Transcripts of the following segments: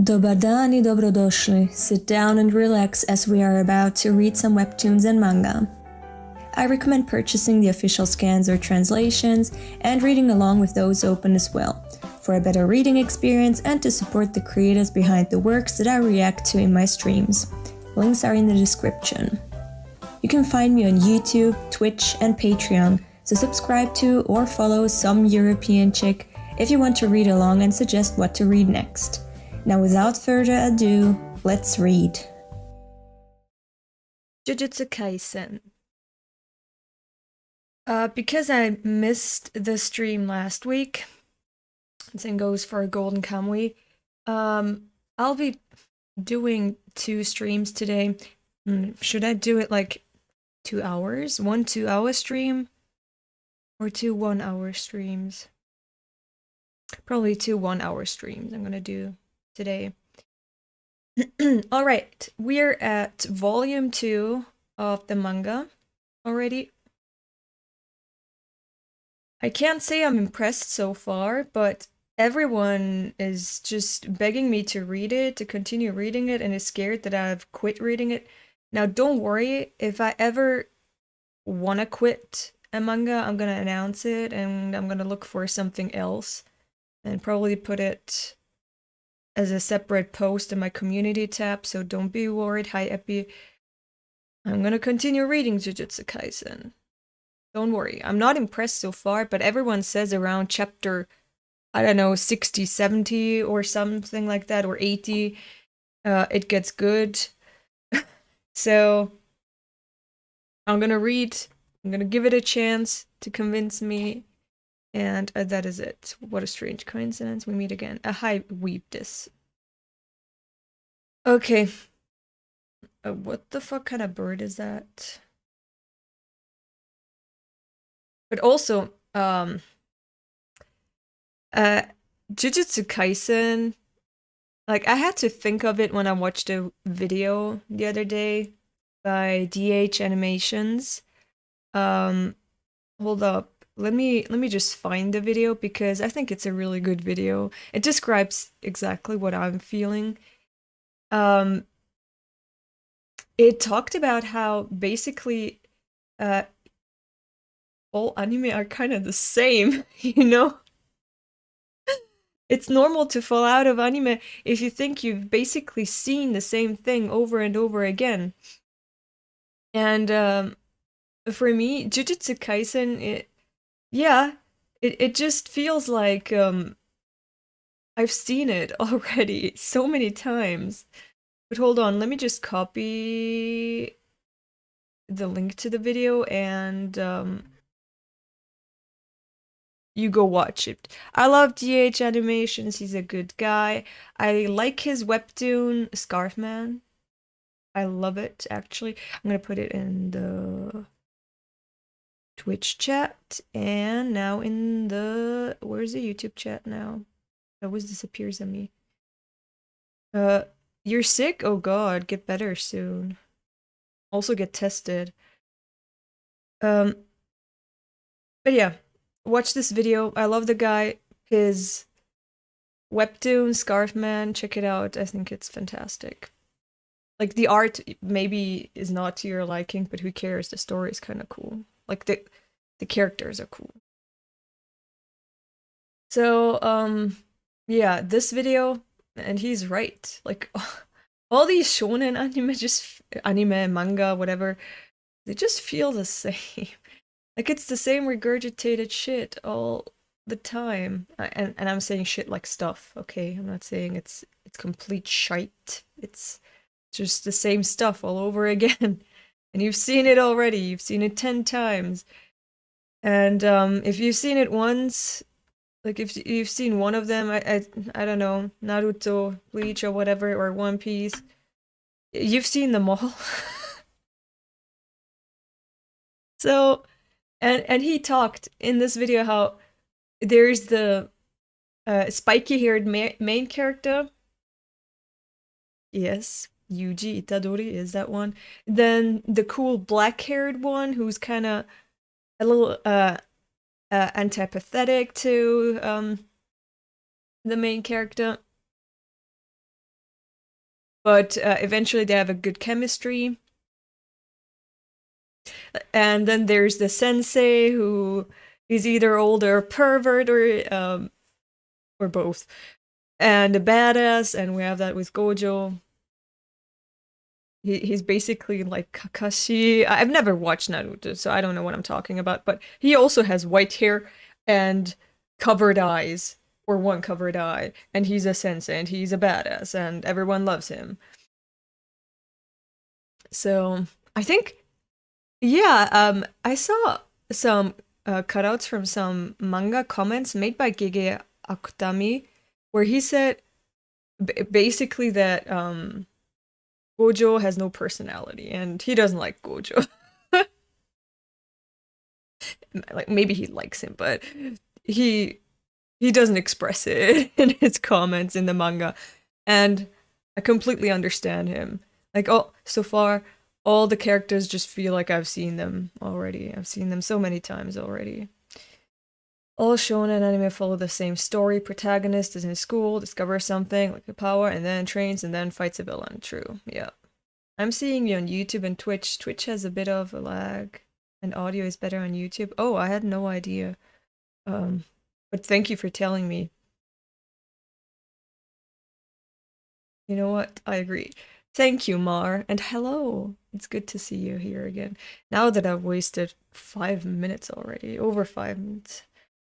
Dobar dan I dobrodošli. Sit down and relax as we are about to read some webtoons and manga. I recommend purchasing the official scans or translations and reading along with those open as well, for a better reading experience and to support the creators behind the works that I react to in my streams. Links are in the description. You can find me on YouTube, Twitch and Patreon, so subscribe to or follow SomeEuropeanChick if you want to read along and suggest what to read next. Now without further ado, let's read. Jujutsu Kaisen. Because I missed the stream last week, same goes for Golden Kamuy, I'll be doing 2 streams today. Should I do it like 2 hours? 1 2-hour stream? Or 2 1-hour streams? Probably 2 1-hour streams I'm gonna do today. Alright, we're at volume 2 of the manga already. I can't say I'm impressed so far, but everyone is just begging me to read it, to continue reading it, and is scared that I've quit reading it. Now don't worry, if I ever wanna quit a manga, I'm gonna announce it and I'm gonna look for something else and probably put it as a separate post in my community tab, so don't be worried. Hi Epi. I'm gonna continue reading Jujutsu Kaisen. Don't worry, I'm not impressed so far, but everyone says around chapter, I don't know, 60, 70 or something like that, or 80, it gets good. So I'm gonna read, I'm gonna give it a chance to convince me, and that is it. What a strange coincidence, we meet again. Hi Weepdis. Okay. What the fuck kind of bird is that? But also, Jujutsu Kaisen, like I had to think of it when I watched a video the other day by DH Animations. Hold up. Let me just find the video because I think it's a really good video. It describes exactly what I'm feeling. It talked about how basically all anime are kind of the same, you know? It's normal to fall out of anime if you think you've basically seen the same thing over and over again. And for me, Jujutsu Kaisen, it just feels like I've seen it already so many times. But hold on, let me just copy the link to the video and you go watch it. I love DH Animations, he's a good guy. I like his webtoon, Scarfman. I love it, actually. I'm gonna put it in the Twitch chat, and now in the... where's the YouTube chat now? It always disappears on me. You're sick? Oh god, get better soon. Also get tested. But yeah. Watch this video. I love the guy. His webtoon, Scarfman, check it out. I think it's fantastic. Like, the art maybe is not to your liking, but who cares? The story is kind of cool. Like, the characters are cool. So, yeah, this video, and he's right. Like, all these shonen anime, manga, whatever, they just feel the same. Like, it's the same regurgitated shit all the time. And I'm saying shit like stuff, okay? I'm not saying it's complete shite. It's just the same stuff all over again. And you've seen it already. You've seen it 10 times. And if you've seen it once, like if you've seen one of them, I don't know, Naruto, Bleach or whatever, or One Piece, you've seen them all. So... And he talked in this video how there's the spiky-haired main character. Yes, Yuji Itadori is that one. Then the cool black-haired one who's kind of a little antipathetic to the main character. but eventually they have a good chemistry. And then there's the sensei who is either older pervert or both, and a badass, and we have that with Gojo. He's basically like Kakashi. I've never watched Naruto, so I don't know what I'm talking about, but he also has white hair and covered eyes, or one covered eye, and he's a sensei, and he's a badass, and everyone loves him. So I think, yeah, I saw some cutouts from some manga comments made by Gege Akutami, where he said basically that Gojo has no personality, and he doesn't like Gojo. Like, maybe he likes him, but he doesn't express it in his comments in the manga, and I completely understand him. Like, oh, so far all the characters just feel like I've seen them already. I've seen them so many times already. All shonen anime follow the same story. Protagonist is in school, discovers something like a power, and then trains, and then fights a villain. True, yeah. I'm seeing you on YouTube and Twitch. Twitch has a bit of a lag, and audio is better on YouTube. Oh, I had no idea. But thank you for telling me. You know what? I agree. Thank you, Mar, and hello. It's good to see you here again. Now that I've wasted 5 minutes already, over 5 minutes,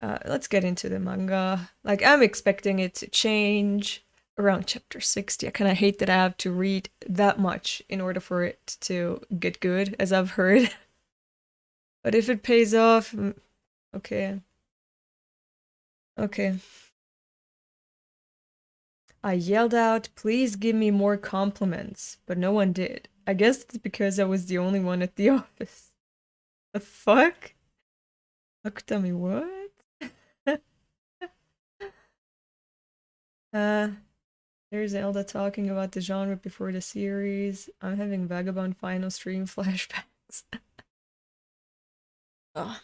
let's get into the manga. Like, I'm expecting it to change around chapter 60. I kind of hate that I have to read that much in order for it to get good, as I've heard. But if it pays off, okay. Okay. I yelled out, please give me more compliments, but no one did. I guess it's because I was the only one at the office. The fuck? Akutami, what? There's Zelda talking about the genre before the series. I'm having Vagabond final stream flashbacks. Oh.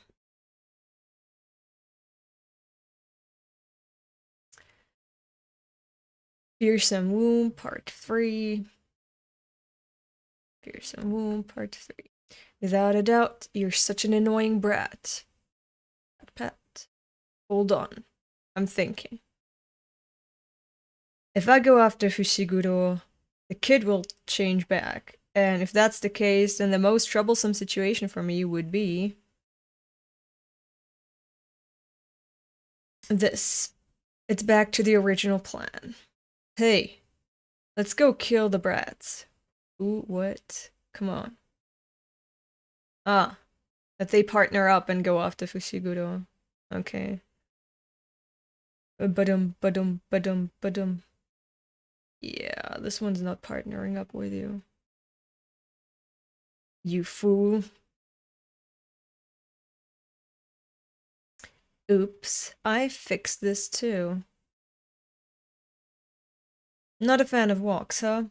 Fearsome Womb, Part 3. Fearsome Womb, Part 3. Without a doubt, you're such an annoying brat. Pat. Hold on. I'm thinking. If I go after Fushiguro, the kid will change back. And if that's the case, then the most troublesome situation for me would be this. It's back to the original plan. Hey, let's go kill the brats. Ooh, what? Come on. Ah, that they partner up and go after Fushiguro. Okay. Badum. Yeah, this one's not partnering up with you. You fool. Oops, I fixed this too. Not a fan of walks, huh?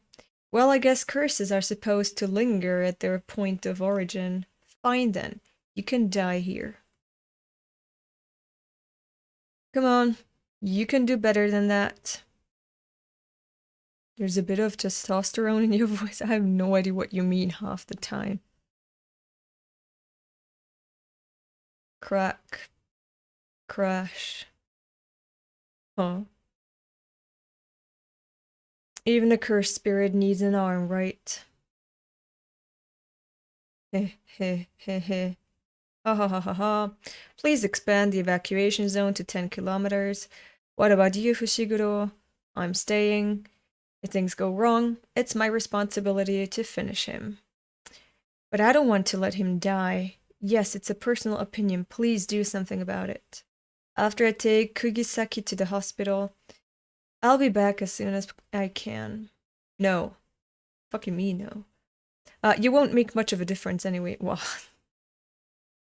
Well, I guess curses are supposed to linger at their point of origin. Fine then, you can die here. Come on, you can do better than that. There's a bit of testosterone in your voice. I have no idea what you mean half the time. Crack. Crash. Huh. Even a cursed spirit needs an arm, right? Heh heh heh heh. Ha ha ha ha ha. Please expand the evacuation zone to 10 kilometers. What about you, Fushiguro? I'm staying. If things go wrong, it's my responsibility to finish him. But I don't want to let him die. Yes, it's a personal opinion. Please do something about it. After I take Kugisaki to the hospital, I'll be back as soon as I can. No. Fucking me, no. You won't make much of a difference anyway. Wow.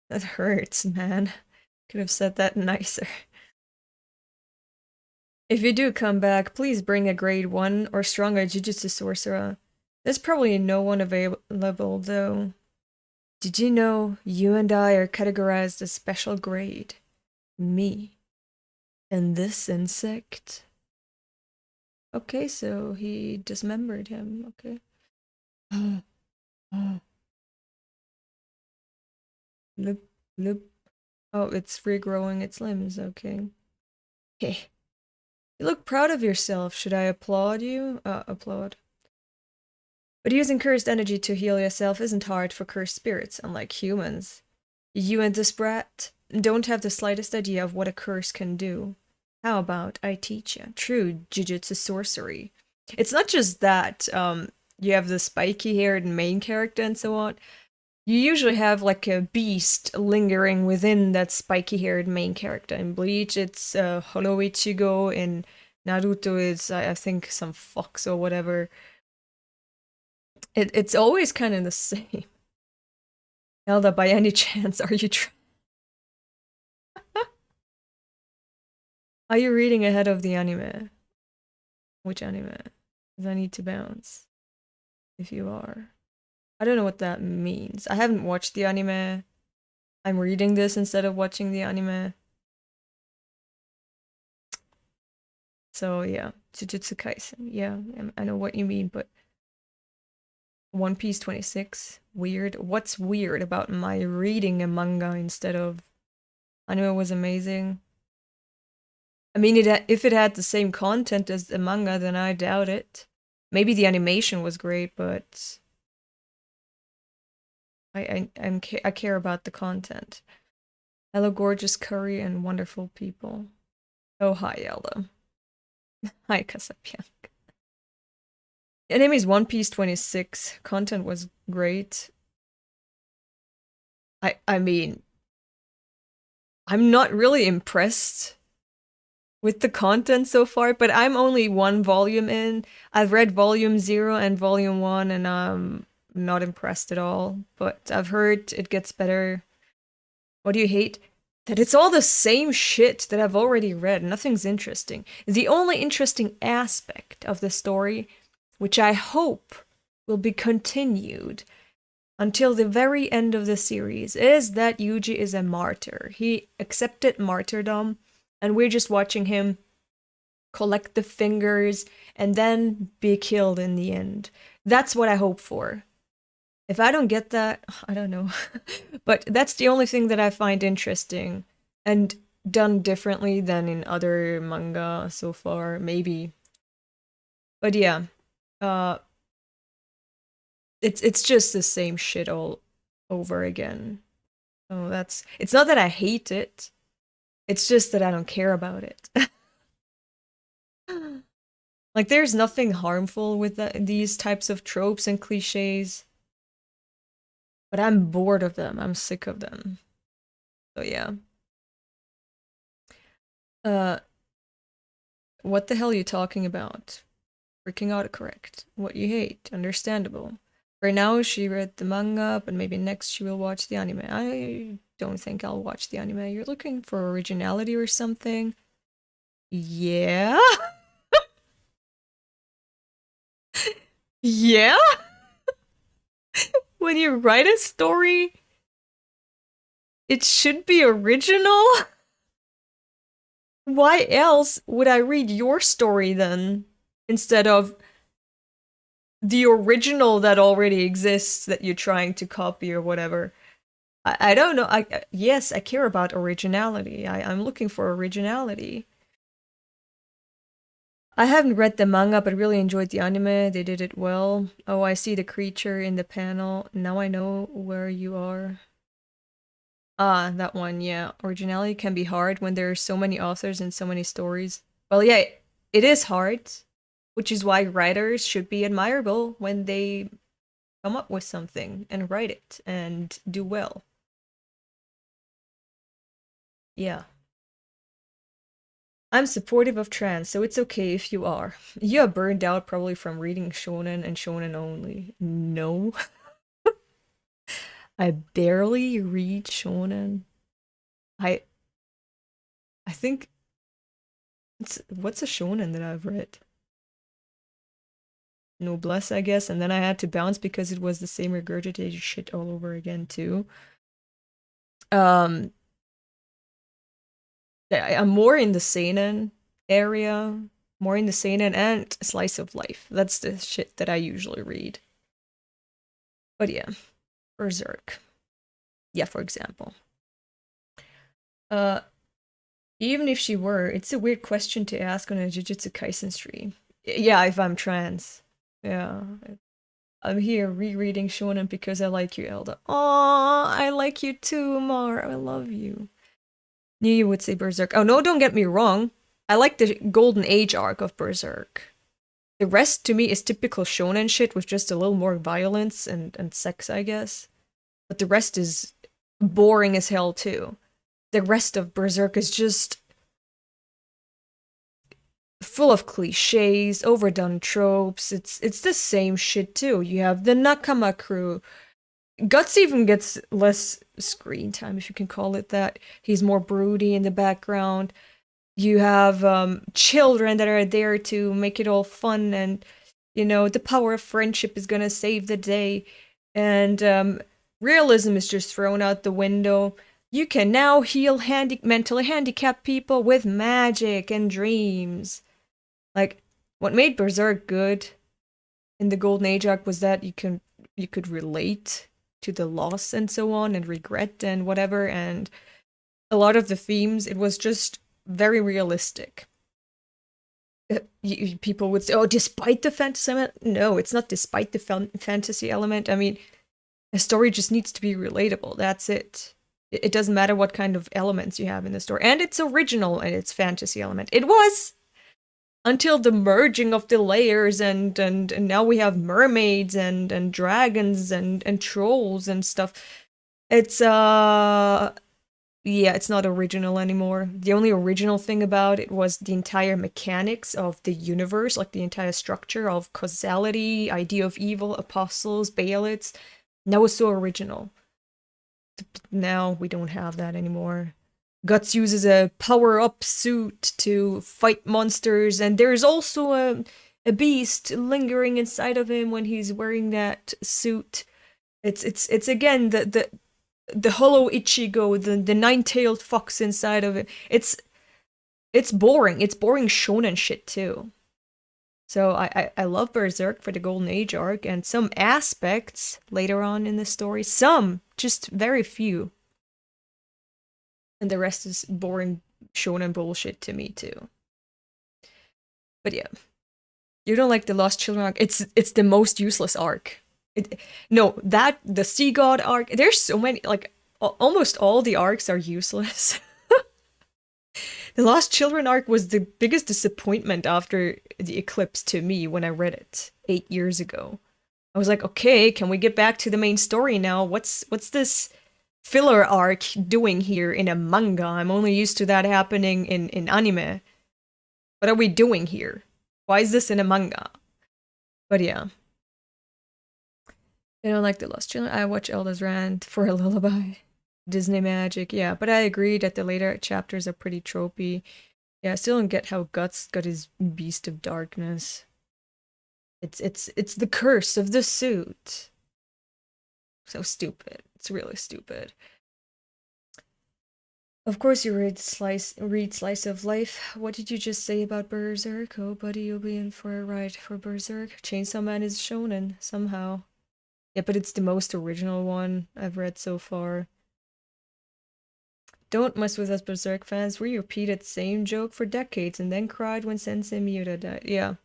That hurts, man. Could have said that nicer. If you do come back, please bring a grade 1 or stronger Jujutsu sorcerer. There's probably no one available, though. Did you know you and I are categorized as special grade? Me. And this insect? Okay, so he dismembered him. Okay. Loop, loop. Oh, it's regrowing its limbs. Okay. Hey, you look proud of yourself. Should I applaud you? Applaud. But using cursed energy to heal yourself isn't hard for cursed spirits, unlike humans. You and this brat don't have the slightest idea of what a curse can do. How about I teach you? True jujutsu sorcery. It's not just that you have the spiky-haired main character and so on. You usually have like a beast lingering within that spiky-haired main character. In Bleach, it's Holo In Naruto, it's I think some fox or whatever. It's always kind of the same. Elda, by any chance, are you reading ahead of the anime? Which anime? Because I need to bounce. If you are. I don't know what that means. I haven't watched the anime. I'm reading this instead of watching the anime. So yeah, Jujutsu Kaisen. Yeah, I know what you mean, but One Piece 26. Weird. What's weird about my reading a manga instead of anime was amazing. I mean, if it had the same content as the manga, then I doubt it. Maybe the animation was great, but I care about the content. Hello, gorgeous curry and wonderful people. Oh, hi, Elda. Hi, Kasapian. Enemies One Piece 26. Content was great. I mean, I'm not really impressed with the content so far, but I'm only one volume in. I've read volume 0 and volume 1 and I'm not impressed at all, but I've heard it gets better. What do you hate? That it's all the same shit that I've already read. Nothing's interesting. The only interesting aspect of the story, which I hope will be continued until the very end of the series, is that Yuji is a martyr. He accepted martyrdom, and we're just watching him collect the fingers and then be killed in the end. That's what I hope for. If I don't get that, I don't know. But that's the only thing that I find interesting and done differently than in other manga so far, maybe. But yeah, uh, it's just the same shit all over again. Oh, it's not that I hate it. It's just that I don't care about it. Like, there's nothing harmful with these types of tropes and cliches. But I'm bored of them. I'm sick of them. So yeah. Uh, what the hell are you talking about? Freaking autocorrect. What you hate. Understandable. Right now, she read the manga, but maybe next she will watch the anime. I don't think I'll watch the anime. You're looking for originality or something? Yeah? Yeah? When you write a story, it should be original? Why else would I read your story then? Instead of the original that already exists that you're trying to copy or whatever. I don't know. Yes, I care about originality. I'm looking for originality. I haven't read the manga, but really enjoyed the anime. They did it well. Oh, I see the creature in the panel. Now I know where you are. Ah, that one, yeah. Originality can be hard when there are so many authors and so many stories. Well, yeah, it is hard, which is why writers should be admirable when they come up with something and write it and do well. Yeah. I'm supportive of trans, so it's okay if you are. You are burned out probably from reading shonen and shonen only. No. I barely read shonen. I I think what's a shonen that I've read? Noblesse, I guess, and then I had to bounce because it was the same regurgitated shit all over again too. Um, I'm more in the seinen area. more in the seinen and slice of life. That's the shit that I usually read. But yeah, Berserk. Yeah, for example. Even if she were, it's a weird question to ask on a Jujutsu Kaisen stream. Yeah, if I'm trans. Yeah. I'm here rereading Shonen because I like you, Elda. Aww, I like you too, Mar. I love you. Knew you would say Berserk. Oh no, don't get me wrong. I like the Golden Age arc of Berserk. The rest to me is typical shonen shit with just a little more violence and sex, I guess. But the rest is boring as hell too. The rest of Berserk is just full of cliches, overdone tropes. It's the same shit too. You have the Nakama crew. Guts even gets less screen time, if you can call it that. He's more broody in the background. You have children that are there to make it all fun, and you know the power of friendship is gonna save the day, and realism is just thrown out the window. You can now heal mentally handicapped people with magic and dreams. Like, what made Berserk good in the Golden Age arc was that you could relate to the loss and so on, and regret and whatever, and a lot of the themes, it was just very realistic. People would say, oh, despite the fantasy element? No, it's not despite the fantasy element. I mean, a story just needs to be relatable. That's it. It doesn't matter what kind of elements you have in the story. And it's original in its fantasy element. It was! Until the merging of the layers, and now we have mermaids and dragons and trolls and stuff. It's, yeah, it's not original anymore. The only original thing about it was the entire mechanics of the universe, like the entire structure of causality, idea of evil, apostles, Baalites. That was so original. Now we don't have that anymore. Guts uses a power-up suit to fight monsters, and there's also a beast lingering inside of him when he's wearing that suit. It's again the hollow Ichigo, the nine-tailed fox inside of it. It's boring. It's boring shonen shit too. So I love Berserk for the Golden Age arc, and some aspects later on in the story. Some, just very few. And the rest is boring shonen bullshit to me too. But yeah. You don't like the Lost Children arc? It's the most useless arc. The Sea God arc, there's so many, like, almost all the arcs are useless. The Lost Children arc was the biggest disappointment after the Eclipse to me when I read it 8 years ago. I was like, okay, can we get back to the main story now? What's this filler arc doing here in a manga? I'm only used to that happening in anime. What are we doing here? Why is this in a manga? But yeah. I don't like the Lost Children. I watch Elda's Rant for a lullaby. Disney magic, yeah. But I agree that the later chapters are pretty tropey. Yeah, I still don't get how Guts got his Beast of Darkness. It's the curse of the suit. So stupid. It's really stupid. Of course you read Slice of Life. What did you just say about Berserk? Oh, buddy, you'll be in for a ride for Berserk. Chainsaw Man is shonen, somehow. Yeah, but it's the most original one I've read so far. Don't mess with us Berserk fans. We repeated same joke for decades and then cried when Sensei Miura died. Yeah,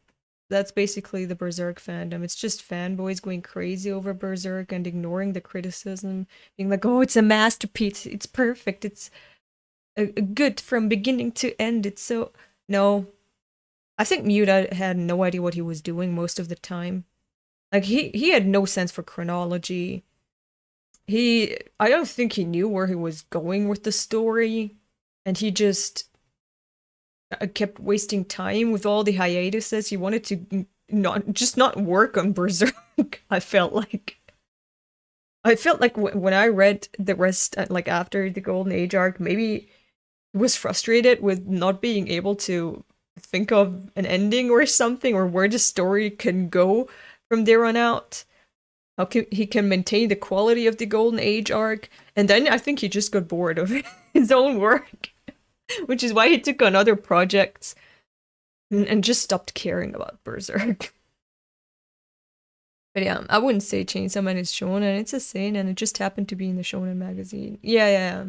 that's basically the Berserk fandom. It's just fanboys going crazy over Berserk and ignoring the criticism. Being like, oh, it's a masterpiece. It's perfect. It's a good from beginning to end. It's so... No. I think Miura had no idea what he was doing most of the time. Like, he had no sense for chronology. I don't think he knew where he was going with the story. And he just kept wasting time with all the hiatuses. He wanted to not work on Berserk, I felt like. I felt like when I read the rest, like after the Golden Age arc, maybe he was frustrated with not being able to think of an ending or something, or where the story can go from there on out. How he can maintain the quality of the Golden Age arc. And then I think he just got bored of his own work. Which is why he took on other projects. and just stopped caring about Berserk. But yeah, I wouldn't say Chainsaw Man is shonen. It's a seinen. It just happened to be in the shonen magazine. Yeah.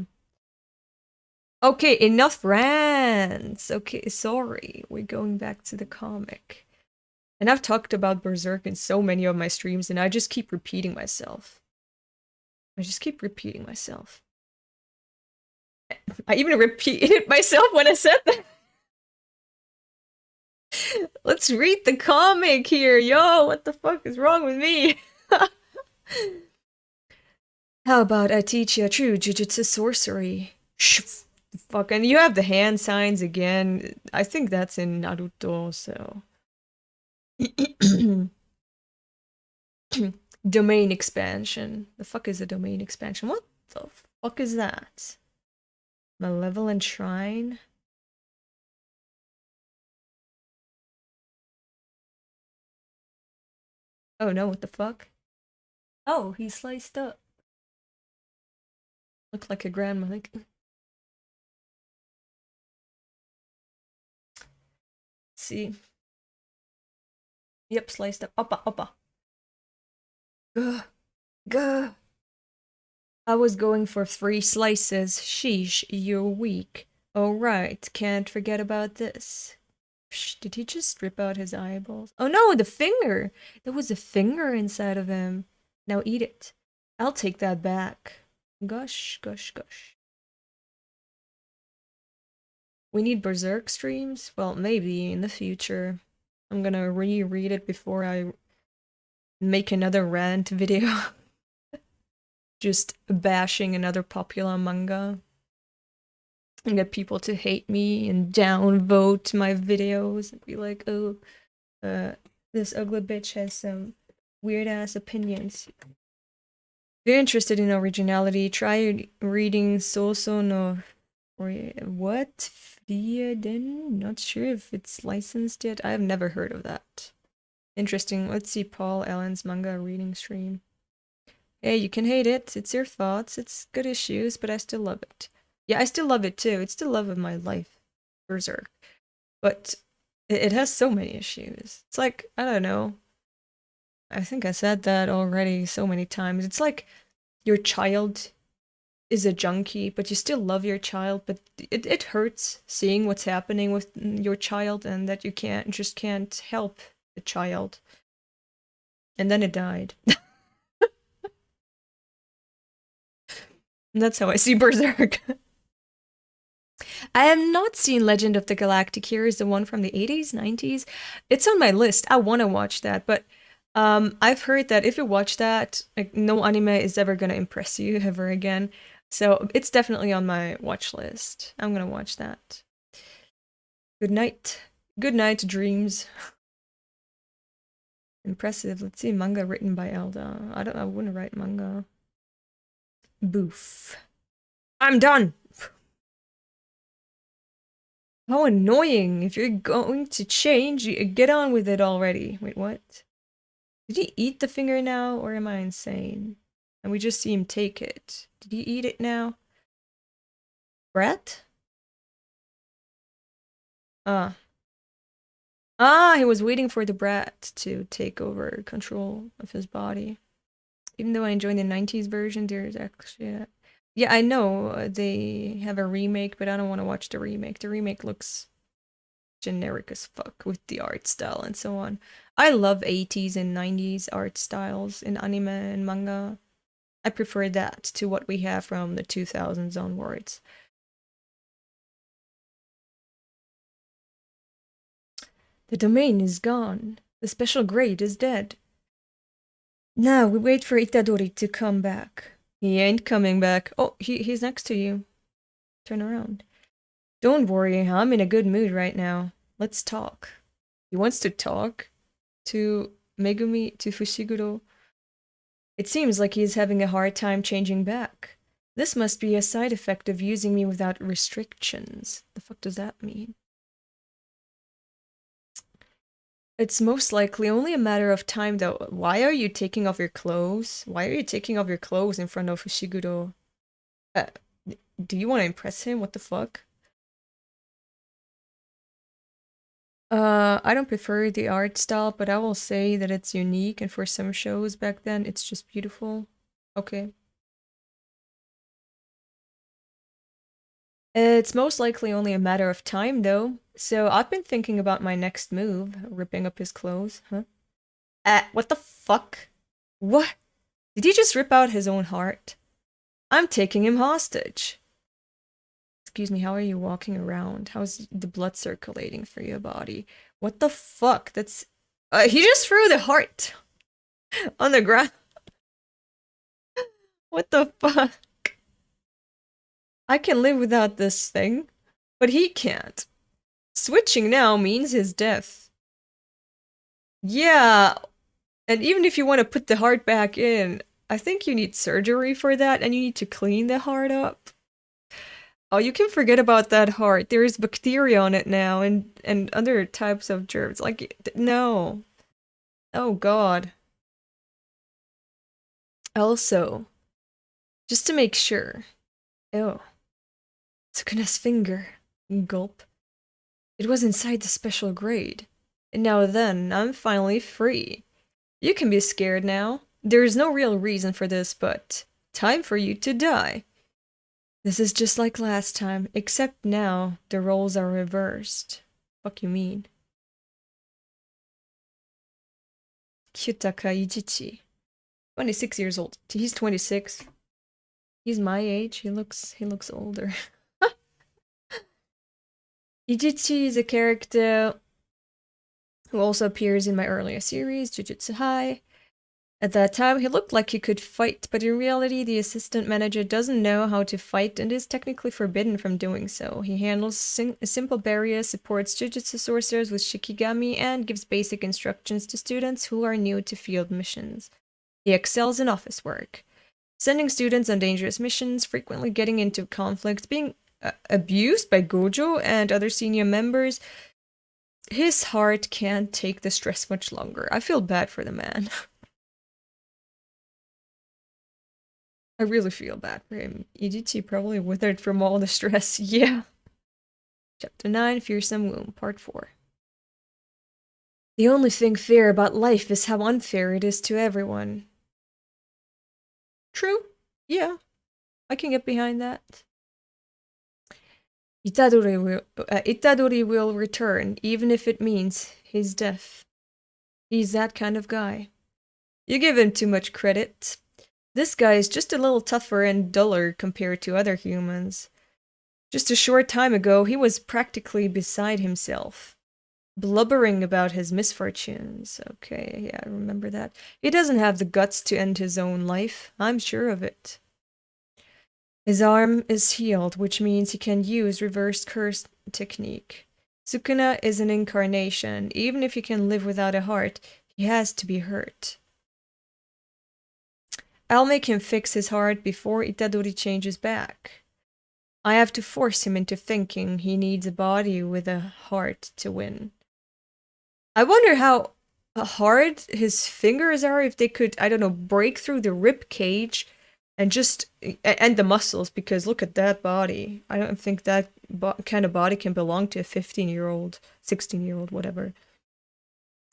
Okay, enough rants. Okay, sorry. We're going back to the comic. And I've talked about Berserk in so many of my streams, and I just keep repeating myself. I even repeated myself when I said that. Let's read the comic here. Yo, what the fuck is wrong with me? How about I teach you a true jujutsu sorcery? Fuck, and you have the hand signs again. I think that's in Naruto, so. Domain expansion. The fuck is a domain expansion? What the fuck is that? Malevolent Shrine? Oh no, what the fuck? Oh, he's sliced up. Looked like a grandma. Like. See. Yep, sliced up. Oppa. Gah. I was going for 3 slices. Sheesh, you're weak. Alright, can't forget about this. Psh, did he just rip out his eyeballs? Oh no, the finger! There was a finger inside of him. Now eat it. I'll take that back. Gosh. We need Berserk streams? Well, maybe in the future. I'm gonna reread it before I make another rant video. Just bashing another popular manga. And get people to hate me and downvote my videos and be like, oh, this ugly bitch has some weird ass opinions. If you're interested in originality, try reading Soso no what? Frieden? Not sure if it's licensed yet. I have never heard of that. Interesting. Let's see Paul Allen's manga reading stream. Hey, you can hate it. It's your thoughts. It's good issues, but I still love it. Yeah, I still love it too. It's the love of my life, Berserk. But it has so many issues. It's like, I don't know. I think I said that already so many times. It's like your child is a junkie, but you still love your child, but it hurts seeing what's happening with your child and that you can't help the child. And then it died. And that's how I see Berserk. I have not seen Legend of the Galactic Heroes, the one from the 80s, 90s. It's on my list. I want to watch that, but I've heard that if you watch that, like, no anime is ever gonna impress you ever again. So it's definitely on my watch list. I'm gonna watch that. Good night. Good night, dreams. Impressive. Let's see, manga written by Elda. I wouldn't write manga. Boof. I'm done! How annoying. If you're going to change, get on with it already. Wait, what? Did he eat the finger now, or am I insane? And we just see him take it. Did he eat it now? Brett? He was waiting for the brat to take over control of his body. Even though I enjoyed the 90s version, there's actually yeah, I know they have a remake, but I don't want to watch the remake. The remake looks generic as fuck with the art style and so on. I love 80s and 90s art styles in anime and manga. I prefer that to what we have from the 2000s onwards. The domain is gone. The special grade is dead. Now we wait for Itadori to come back. He ain't coming back. Oh, he's next to you. Turn around. Don't worry, I'm in a good mood right now. Let's talk. He wants to talk to Megumi, to Fushiguro. It seems like he's having a hard time changing back. This must be a side effect of using me without restrictions. The fuck does that mean? It's most likely only a matter of time, though. Why are you taking off your clothes? Why are you taking off your clothes in front of Fushiguro? Do you want to impress him? What the fuck? I don't prefer the art style, but I will say that it's unique, and for some shows back then, it's just beautiful. Okay. It's most likely only a matter of time, though. So I've been thinking about my next move, ripping up his clothes. Huh? What the fuck? What? Did he just rip out his own heart? I'm taking him hostage. Excuse me, how are you walking around? How's the blood circulating through your body? What the fuck? That's... he just threw the heart on the ground. What the fuck? I can live without this thing, but he can't. Switching now means his death. Yeah, and even if you want to put the heart back in, I think you need surgery for that, and you need to clean the heart up. Oh, you can forget about that heart. There is bacteria on it now, and other types of germs. Like, no. Oh, God. Also, just to make sure. Oh. Sukuna's finger. Gulp. It was inside the special grade. And now then, I'm finally free. You can be scared now. There is no real reason for this, but time for you to die. This is just like last time, except now the roles are reversed. Fuck you mean? Kyutaka Ijichi. 26 years old. He's 26. He's my age. He looks older. Ijichi is a character who also appears in my earlier series, Jujutsu High. At that time, he looked like he could fight, but in reality, the assistant manager doesn't know how to fight and is technically forbidden from doing so. He handles simple barriers, supports jujutsu sorcerers with shikigami, and gives basic instructions to students who are new to field missions. He excels in office work, sending students on dangerous missions, frequently getting into conflicts, being abused by Gojo and other senior members. His heart can't take the stress much longer. I feel bad for the man. I really feel bad for him. Ijichi probably withered from all the stress. Yeah. Chapter 9, Fearsome Womb, Part 4. The only thing fair about life is how unfair it is to everyone. True. Yeah. I can get behind that. Itadori will return, even if it means his death. He's that kind of guy. You give him too much credit. This guy is just a little tougher and duller compared to other humans. Just a short time ago, he was practically beside himself, blubbering about his misfortunes. Okay, yeah, I remember that. He doesn't have the guts to end his own life, I'm sure of it. His arm is healed, which means he can use reverse curse technique. Sukuna is an incarnation. Even if he can live without a heart, he has to be hurt. I'll make him fix his heart before Itadori changes back. I have to force him into thinking he needs a body with a heart to win. I wonder how hard his fingers are, if they could, I don't know, break through the rib cage and the muscles, because look at that body. I don't think that kind of body can belong to a 15-year-old, 16-year-old, whatever.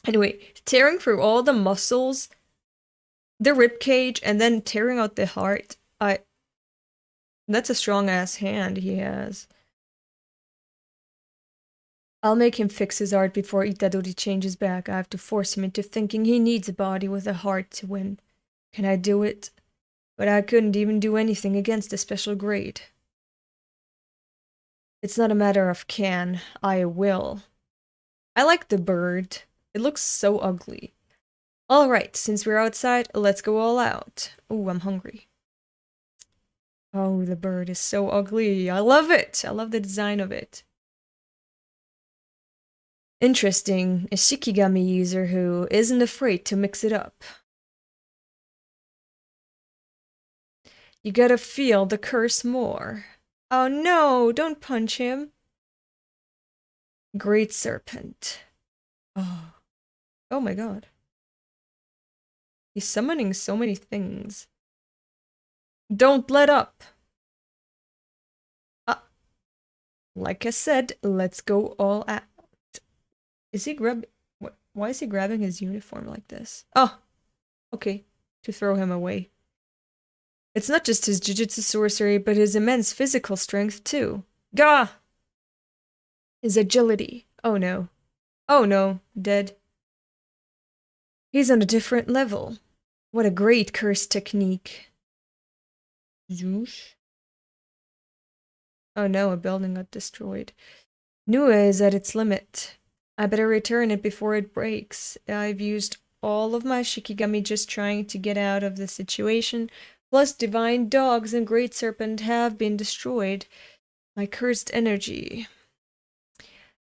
Anyway, tearing through all the muscles, the rib cage, and then tearing out the heart. That's a strong-ass hand he has. I'll make him fix his art before Itadori changes back. I have to force him into thinking he needs a body with a heart to win. Can I do it? But I couldn't even do anything against a special grade. It's not a matter of can, I will. I like the bird. It looks so ugly. Alright, since we're outside, let's go all out. Ooh, I'm hungry. Oh, the bird is so ugly. I love it. I love the design of it. Interesting. A Shikigami user who isn't afraid to mix it up. You gotta feel the curse more. Oh no, don't punch him. Great Serpent. Oh. Oh my god. He's summoning so many things. Don't let up. Like I said, let's go all out. Is he why is he grabbing his uniform like this? Oh, okay. To throw him away. It's not just his jujutsu sorcery, but his immense physical strength, too. Gah! His agility. Oh no. Oh no, dead. He's on a different level. What a great curse technique. Zoosh. Oh no, a building got destroyed. Nua is at its limit. I better return it before it breaks. I've used all of my Shikigami just trying to get out of the situation. Plus, divine dogs and great serpent have been destroyed. My cursed energy.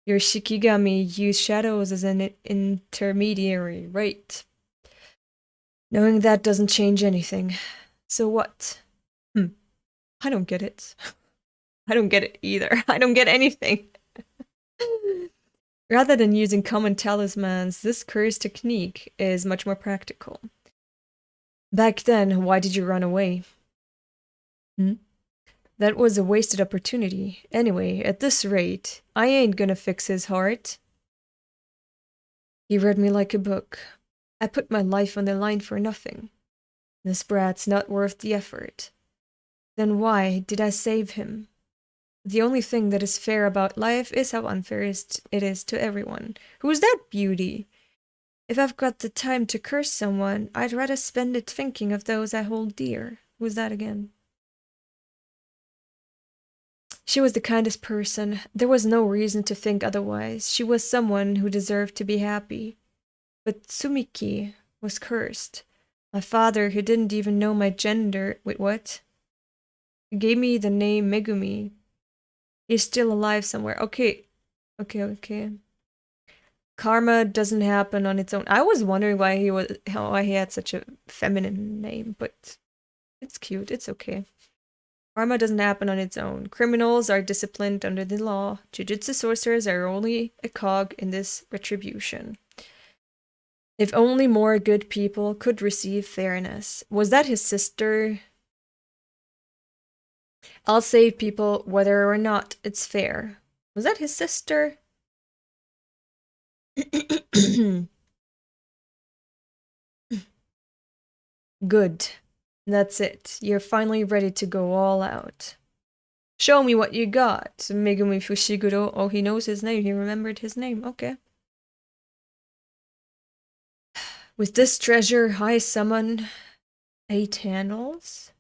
Your Shikigami use shadows as an intermediary, right? Knowing that doesn't change anything. So what? I don't get it. I don't get it either. I don't get anything. Rather than using common talismans, this curse technique is much more practical. Back then, why did you run away? That was a wasted opportunity. Anyway, at this rate, I ain't gonna fix his heart. He read me like a book. I put my life on the line for nothing. This brat's not worth the effort. Then why did I save him? The only thing that is fair about life is how unfair it is to everyone. Who's that beauty? If I've got the time to curse someone, I'd rather spend it thinking of those I hold dear. Who's that again? She was the kindest person. There was no reason to think otherwise. She was someone who deserved to be happy. But Sumiki was cursed. My father, who didn't even know my gender— wait, what? He gave me the name Megumi. He's still alive somewhere. Okay. Karma doesn't happen on its own. I was wondering why he had such a feminine name, but it's cute. It's okay. Karma doesn't happen on its own. Criminals are disciplined under the law. Jujutsu sorcerers are only a cog in this retribution. If only more good people could receive fairness. Was that his sister? I'll save people whether or not it's fair. Was that his sister? Good. That's it. You're finally ready to go all out. Show me what you got. Megumi Fushiguro. Oh, he knows his name. He remembered his name. Okay. With this treasure, I summon 8 handles.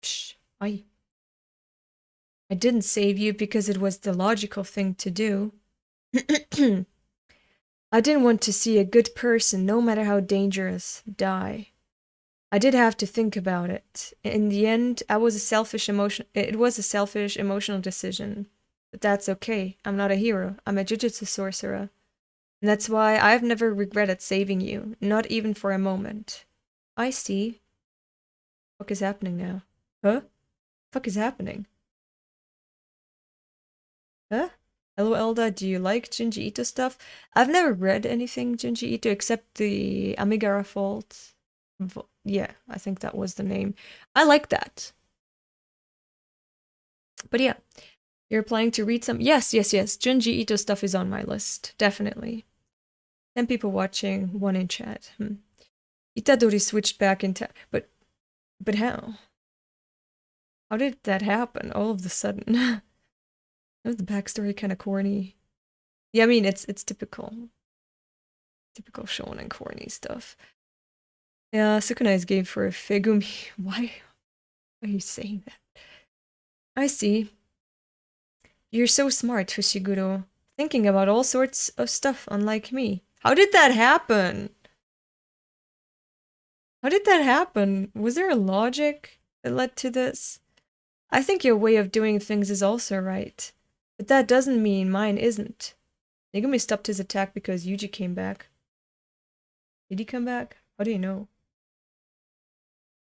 Psh, I didn't save you because it was the logical thing to do. I didn't want to see a good person, no matter how dangerous, die. I did have to think about it. In the end, it was a selfish emotional decision. But that's okay. I'm not a hero. I'm a jujutsu sorcerer. And that's why I've never regretted saving you, not even for a moment. I see. What is happening now? Huh? Fuck is happening? Huh? Hello Elda, do you like Junji Ito stuff? I've never read anything Junji Ito except the Amigara Fault. Yeah, I think that was the name. I like that. But yeah, you're planning to read some— Yes. Junji Ito stuff is on my list, definitely. 10 people watching, 1 in chat. Itadori switched back in time, but how? How did that happen all of a sudden? The backstory kind of corny. Yeah, I mean, it's typical. Typical shonen corny stuff. Yeah, Sukunai's game for Fegumi. Why are you saying that? I see. You're so smart, Fushiguro. Thinking about all sorts of stuff, unlike me. How did that happen? How did that happen? Was there a logic that led to this? I think your way of doing things is also right. But that doesn't mean mine isn't. Megumi stopped his attack because Yuji came back. Did he come back? How do you know?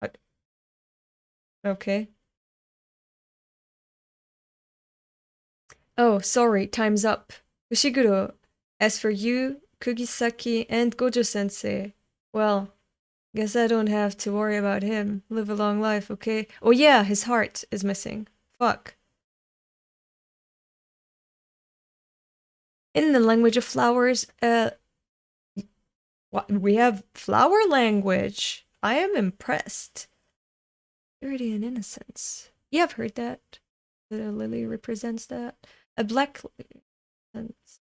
What? Okay. Oh, sorry, time's up. Fushiguro, as for you, Kugisaki, and Gojo-sensei, well, guess I don't have to worry about him. Live a long life, okay? Oh yeah, his heart is missing. Fuck. In the language of flowers, what, we have flower language. I am impressed. Purity and innocence. Yeah, I've heard that. The lily represents that. A black represents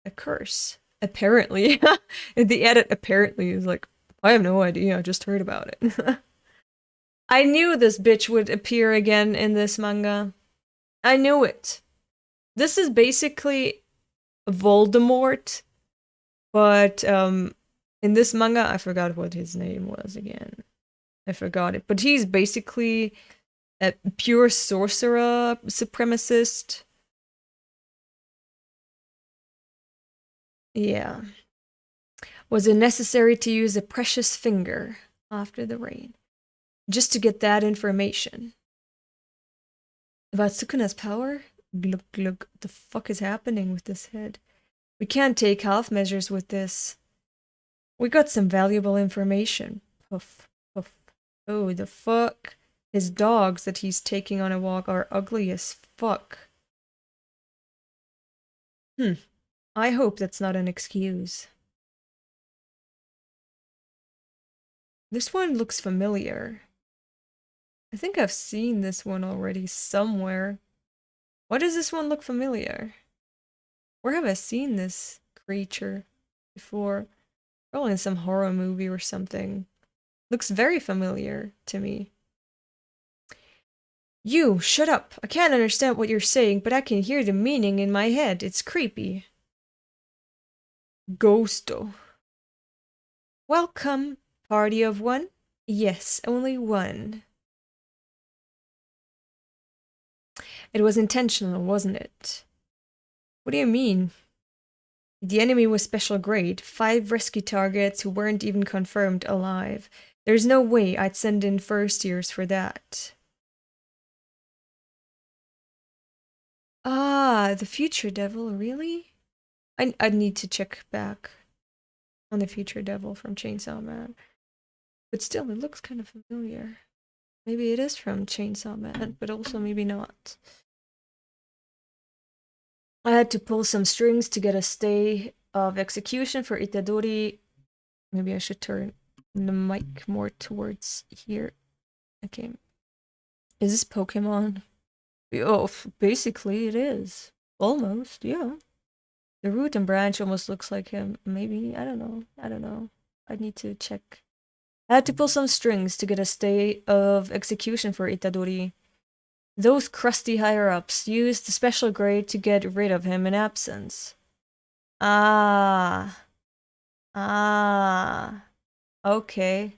a curse. Apparently. The edit apparently is like, I have no idea, I just heard about it. I knew this bitch would appear again in this manga. I knew it. This is basically Voldemort, but in this manga, I forgot what his name was again. I forgot it, but he's basically a pure sorcerer supremacist. Yeah. Was it necessary to use a precious finger after the rain? Just to get that information. About Sukuna's power? Glug glug. What the fuck is happening with this head? We can't take half measures with this. We got some valuable information. Puff, puff. Oh, the fuck. His dogs that he's taking on a walk are ugly as fuck. I hope that's not an excuse. This one looks familiar. I think I've seen this one already somewhere. Why does this one look familiar? Where have I seen this creature before? Probably in some horror movie or something. Looks very familiar to me. You, shut up. I can't understand what you're saying, but I can hear the meaning in my head. It's creepy. Ghosto. Welcome. Party of one? Yes, only one. It was intentional, wasn't it? What do you mean? The enemy was special grade. 5 rescue targets who weren't even confirmed alive. There's no way I'd send in first years for that. Ah, the future devil, really? I'd need to check back on the future devil from Chainsaw Man. But still, it looks kind of familiar. Maybe it is from Chainsaw Man, but also maybe not. I had to pull some strings to get a stay of execution for Itadori. Maybe I should turn the mic more towards here. Okay. Is this Pokemon? Oh, basically it is. Almost, yeah. The root and branch almost looks like him. Maybe, I don't know. I'd need to check. I had to pull some strings to get a stay of execution for Itadori. Those crusty higher-ups used the special grade to get rid of him in absence. Ah. Okay.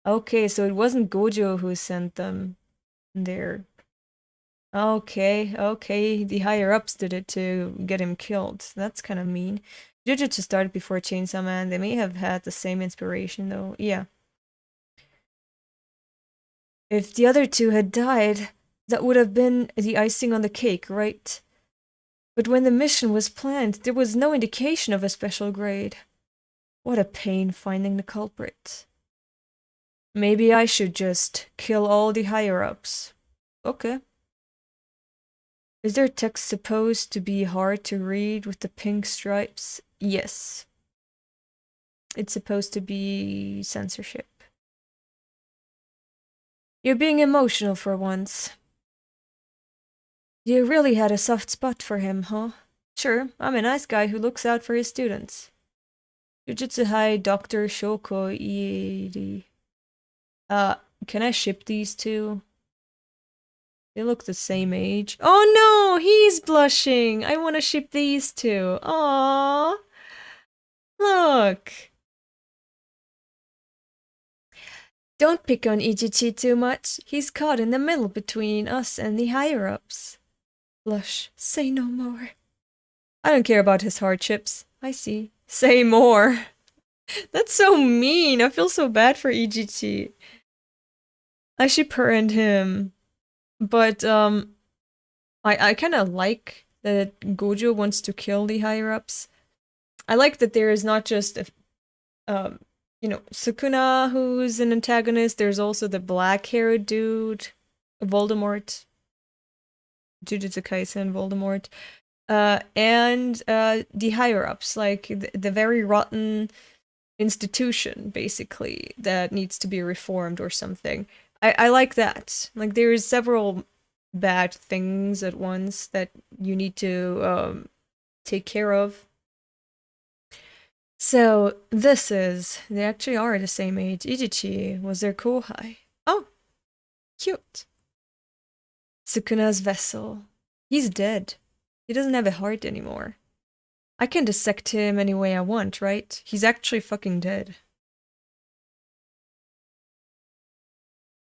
Okay, so it wasn't Gojo who sent them there. Okay, the higher-ups did it to get him killed. That's kind of mean. Jujutsu started before Chainsaw Man. They may have had the same inspiration, though. Yeah. If the other two had died, that would have been the icing on the cake, right? But when the mission was planned, there was no indication of a special grade. What a pain finding the culprit. Maybe I should just kill all the higher-ups. Okay. Is their text supposed to be hard to read with the pink stripes? Yes. It's supposed to be censorship. You're being emotional for once. You really had a soft spot for him, huh? Sure, I'm a nice guy who looks out for his students. Jujutsu High Dr. Shoko Ieri. Can I ship these two? They look the same age. Oh no, he's blushing. I want to ship these two. Aww. Look. Don't pick on Ichichi too much. He's caught in the middle between us and the higher-ups. Blush. Say no more. I don't care about his hardships. I see. Say more. That's so mean. I feel so bad for Ichichi. I ship her and him. But, I kind of like that Gojo wants to kill the higher-ups. I like that there is not just you know, Sukuna, who's an antagonist. There's also the black-haired dude, Voldemort. Jujutsu Kaisen, Voldemort. and the higher-ups, like the very rotten institution, basically, that needs to be reformed or something. I like that. Like, there's several bad things at once that you need to take care of. So, they actually are the same age. Ijichi was their kohai. Oh, cute. Sukuna's vessel. He's dead. He doesn't have a heart anymore. I can dissect him any way I want, right? He's actually fucking dead.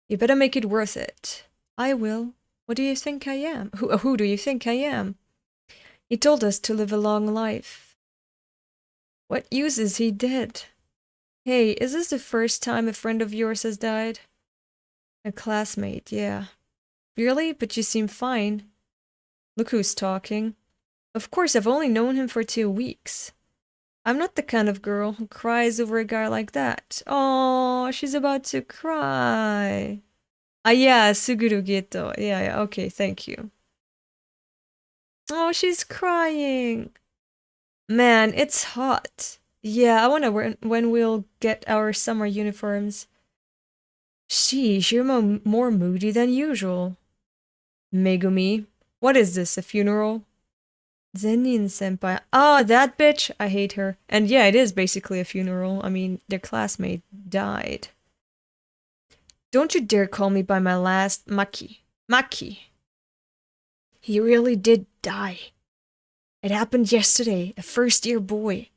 You better make it worth it. I will. What do you think I am? Who do you think I am? He told us to live a long life. What use is he dead? Hey, is this the first time a friend of yours has died? A classmate, yeah. Really? But you seem fine. Look who's talking. Of course, I've only known him for 2 weeks. I'm not the kind of girl who cries over a guy like that. Oh, she's about to cry. Ah, yeah, Suguru Geto. Yeah, okay, thank you. Oh, she's crying. Man, it's hot. Yeah, I wonder when we'll get our summer uniforms. Sheesh, you're more moody than usual. Megumi, what is this, a funeral? Zenin senpai. Ah, that bitch! I hate her. And yeah, it is basically a funeral. I mean, their classmate died. Don't you dare call me by my last Maki. Maki. He really did die. It happened yesterday, a first-year boy.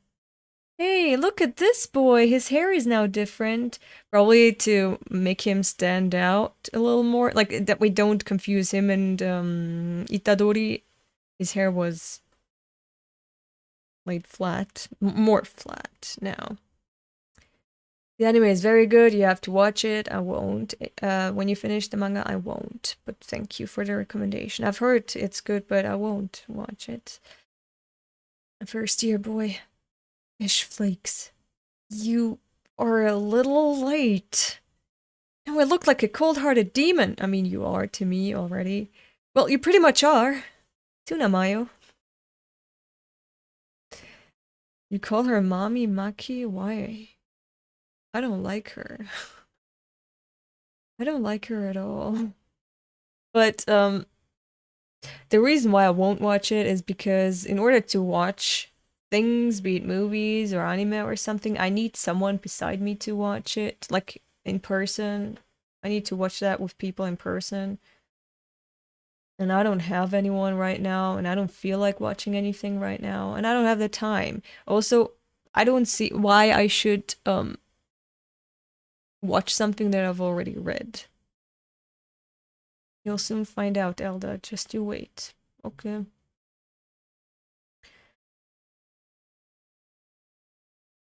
Hey, look at this boy. His hair is now different. Probably to make him stand out a little more. Like, that we don't confuse him and Itadori. His hair was laid flat. More flat now. The anime is very good. You have to watch it. I won't. When you finish the manga, I won't. But thank you for the recommendation. I've heard it's good, but I won't watch it. First year boy. Fish flakes. You are a little late. Now I look like a cold-hearted demon. I mean, you are to me already. Well, you pretty much are. Tuna Mayo. You call her Mommy Maki? Why? I don't like her. I don't like her at all. But, the reason why I won't watch it is because in order to watch things, be it movies or anime or something, I need someone beside me to watch it, like, in person. I need to watch that with people in person. And I don't have anyone right now, and I don't feel like watching anything right now, and I don't have the time. Also, I don't see why I should, watch something that I've already read. You'll soon find out, Elda. Just you wait. Okay.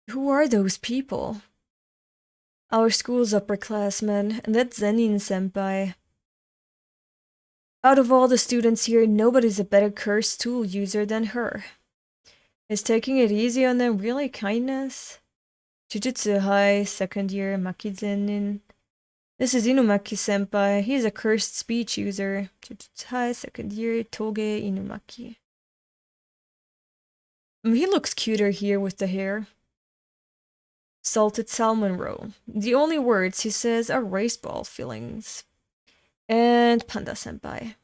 Who are those people? Our school's upperclassmen, and that's Zenin senpai. Out of all the students here, nobody's a better curse tool user than her. Is taking it easy on them really kindness? Jujutsu High, second year, Maki Zenin. This is Inumaki senpai. He's a cursed speech user. Jujutsu High, second year, Toge Inumaki. He looks cuter here with the hair. Salted salmon roll. The only words he says are rice ball fillings. And Panda senpai.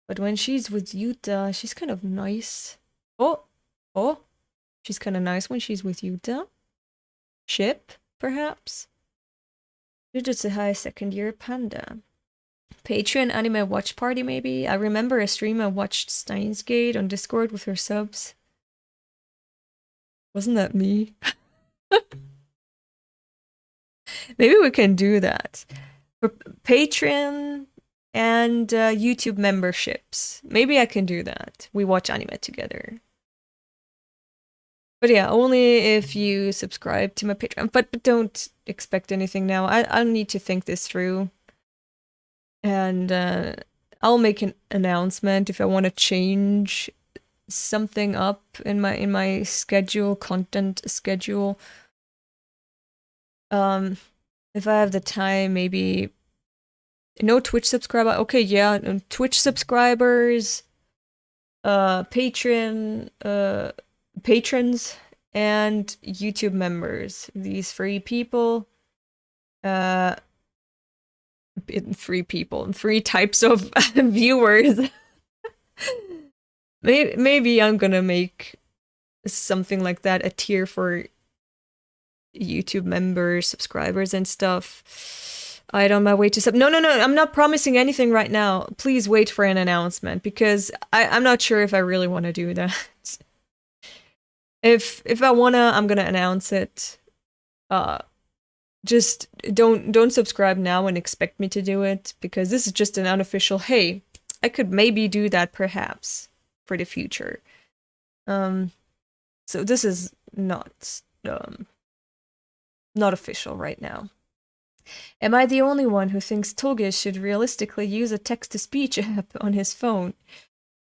But when she's with Yuta, she's kind of nice. Oh! She's kind of nice when she's with Yuta. Ship, perhaps? Jujutsu High second year Panda. Patreon anime watch party, maybe? I remember a stream I watched Steins Gate on Discord with her subs. Wasn't that me? Maybe we can do that. For Patreon and YouTube memberships. Maybe I can do that. We watch anime together. But yeah, only if you subscribe to my Patreon. But don't expect anything now. I need to think this through. And I'll make an announcement if I want to change something up in my schedule, content schedule. If I have the time, maybe no Twitch subscriber. Okay, yeah, Twitch subscribers. patrons and YouTube members. These three people, uh, three types of viewers. Maybe I'm gonna make something like that, a tier for YouTube members, subscribers, and stuff. I'm on my way to No, I'm not promising anything right now. Please wait for an announcement, because I'm not sure if I really want to do that. If I wanna, I'm gonna announce it. Just don't subscribe now and expect me to do it, because this is just an unofficial, hey, I could maybe do that perhaps for the future. So this is not official right now. Am I the only one who thinks Toge should realistically use a text-to-speech app on his phone?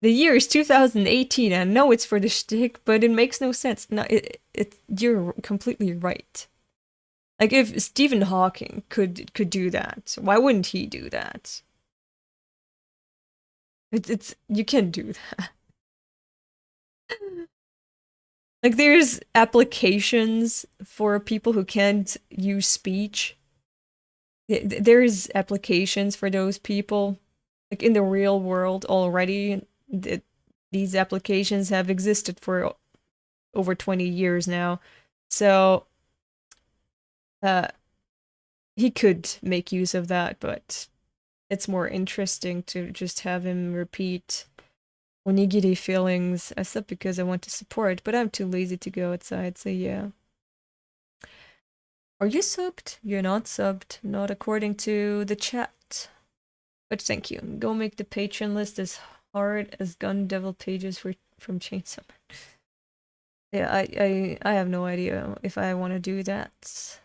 The year is 2018. I know it's for the shtick, but it makes no sense. No, you're completely right. Like, if Stephen Hawking could do that, why wouldn't he do that? You can do that. Like, there's applications for people who can't use speech. There's applications for those people. Like, in the real world already, these applications have existed for over 20 years now. So, he could make use of that, but it's more interesting to just have him repeat onigiri feelings. I said because I want to support, but I'm too lazy to go outside, so yeah. Are you subbed? You're not subbed, not according to the chat. But thank you. Go make the patron list as hard as Gun Devil pages from ChainsawMan. Yeah, I have no idea if I want to do that.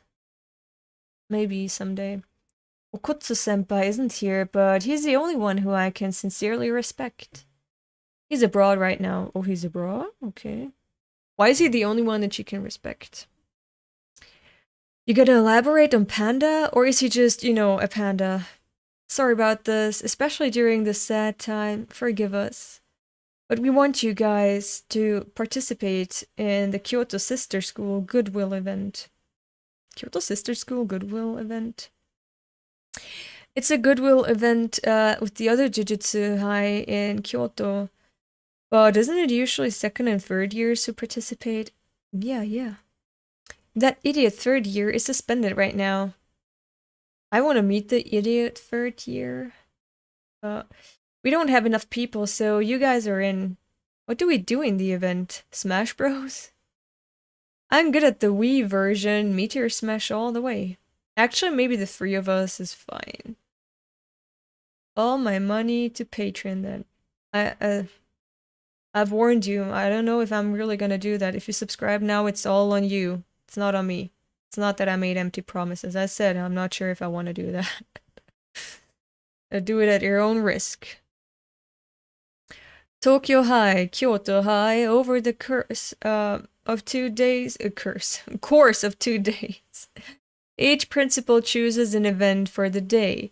Maybe someday. Okutsu senpai isn't here, but he's the only one who I can sincerely respect. He's abroad right now. Oh, he's abroad? Okay. Why is he the only one that you can respect? You gotta elaborate on Panda? Or is he just, you know, a panda? Sorry about this, especially during this sad time. Forgive us. But we want you guys to participate in the Kyoto Sister School Goodwill event. Kyoto Sister School Goodwill event? It's a goodwill event with the other Jujutsu High in Kyoto. But isn't it usually second and third years who participate? Yeah. That idiot third year is suspended right now. I want to meet the idiot third year. We don't have enough people, so you guys are in. What do we do in the event? Smash Bros? I'm good at the Wii version. Meteor Smash all the way. Actually, maybe the three of us is fine. All my money to Patreon then. I've warned you. I don't know if I'm really gonna do that. If you subscribe now, it's all on you. It's not on me. It's not that I made empty promises. I said I'm not sure if I want to do that. Do it at your own risk. Tokyo High, Kyoto High, over the course of 2 days. Course of 2 days. Each principal chooses an event for the day,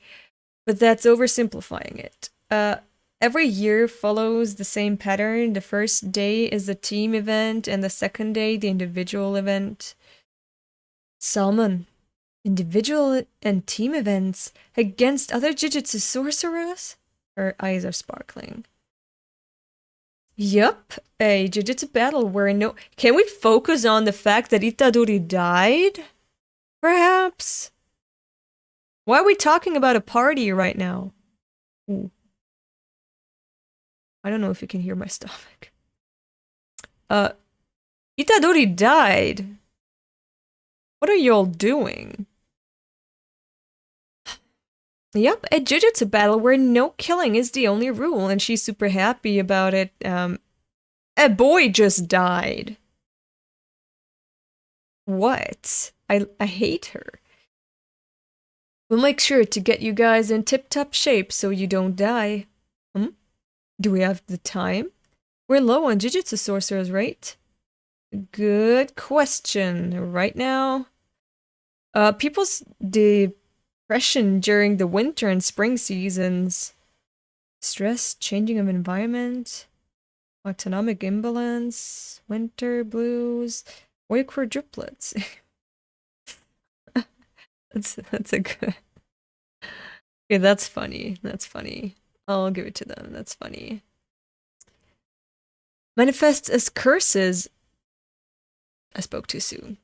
but that's oversimplifying it. Every year follows the same pattern. The first day is the team event, and the second day the individual event. Salmon. Individual and team events against other Jujutsu sorcerers? Her eyes are sparkling. Yup, a Jujutsu battle where no— Can we focus on the fact that Itadori died? Perhaps? Why are we talking about a party right now? Ooh. I don't know if you can hear my stomach. Itadori died. What are y'all doing? Yep, a Jujutsu battle where no killing is the only rule, and she's super happy about it. A boy just died. What? I hate her. We'll make sure to get you guys in tip-top shape so you don't die. Do we have the time? We're low on Jujutsu sorcerers, right? Good question. Right now, people's depression during the winter and spring seasons, stress, changing of environment. Autonomic imbalance, winter blues, or quadruplets. That's a good. Okay, that's funny. That's funny. I'll give it to them. That's funny. Manifests as curses. I spoke too soon.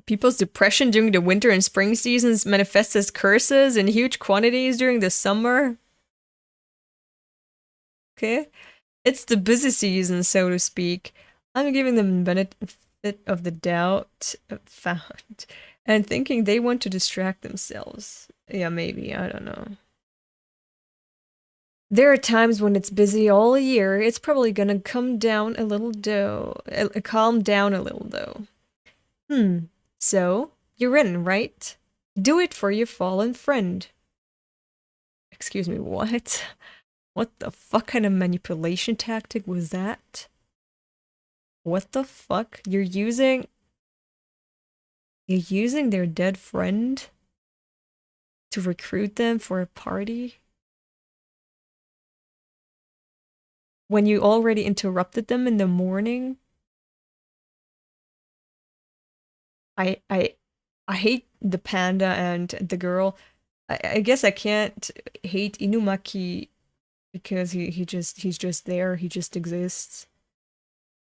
People's depression during the winter and spring seasons manifests as curses in huge quantities during the summer. Okay. It's the busy season, so to speak. I'm giving them benefit of the doubt found and thinking they want to distract themselves. Yeah, maybe. I don't know. There are times when it's busy all year. It's probably gonna come down a little though. Calm down a little though. So, you're in, right? Do it for your fallen friend. Excuse me, what? What the fuck kind of manipulation tactic was that? What the fuck? You're using their dead friend to recruit them for a party? When you already interrupted them in the morning? I hate the panda and the girl. I guess I can't hate Inumaki because he's just there, he just exists.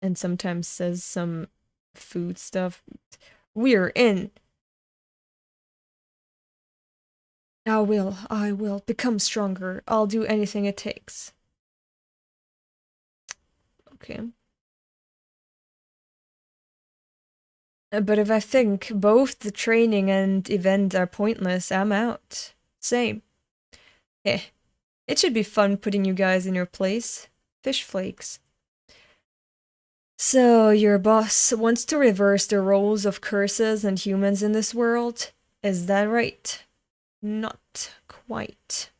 And sometimes says some food stuff. We're in. I will become stronger. I'll do anything it takes. Okay. But if I think both the training and event are pointless, I'm out. Same. Eh. It should be fun putting you guys in your place. Fish flakes. So, your boss wants to reverse the roles of curses and humans in this world? Is that right? Not quite.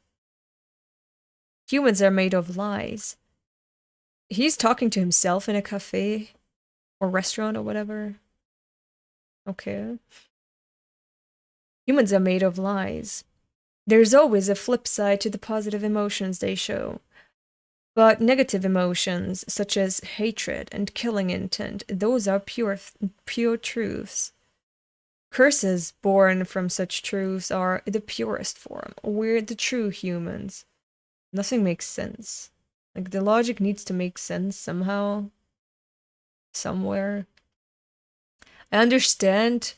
Humans are made of lies. He's talking to himself in a cafe or restaurant or whatever. Okay. Humans are made of lies. There's always a flip side to the positive emotions they show. But negative emotions, such as hatred and killing intent, those are pure truths. Curses born from such truths are the purest form. We're the true humans. Nothing makes sense. Like, the logic needs to make sense somehow. Somewhere. I understand.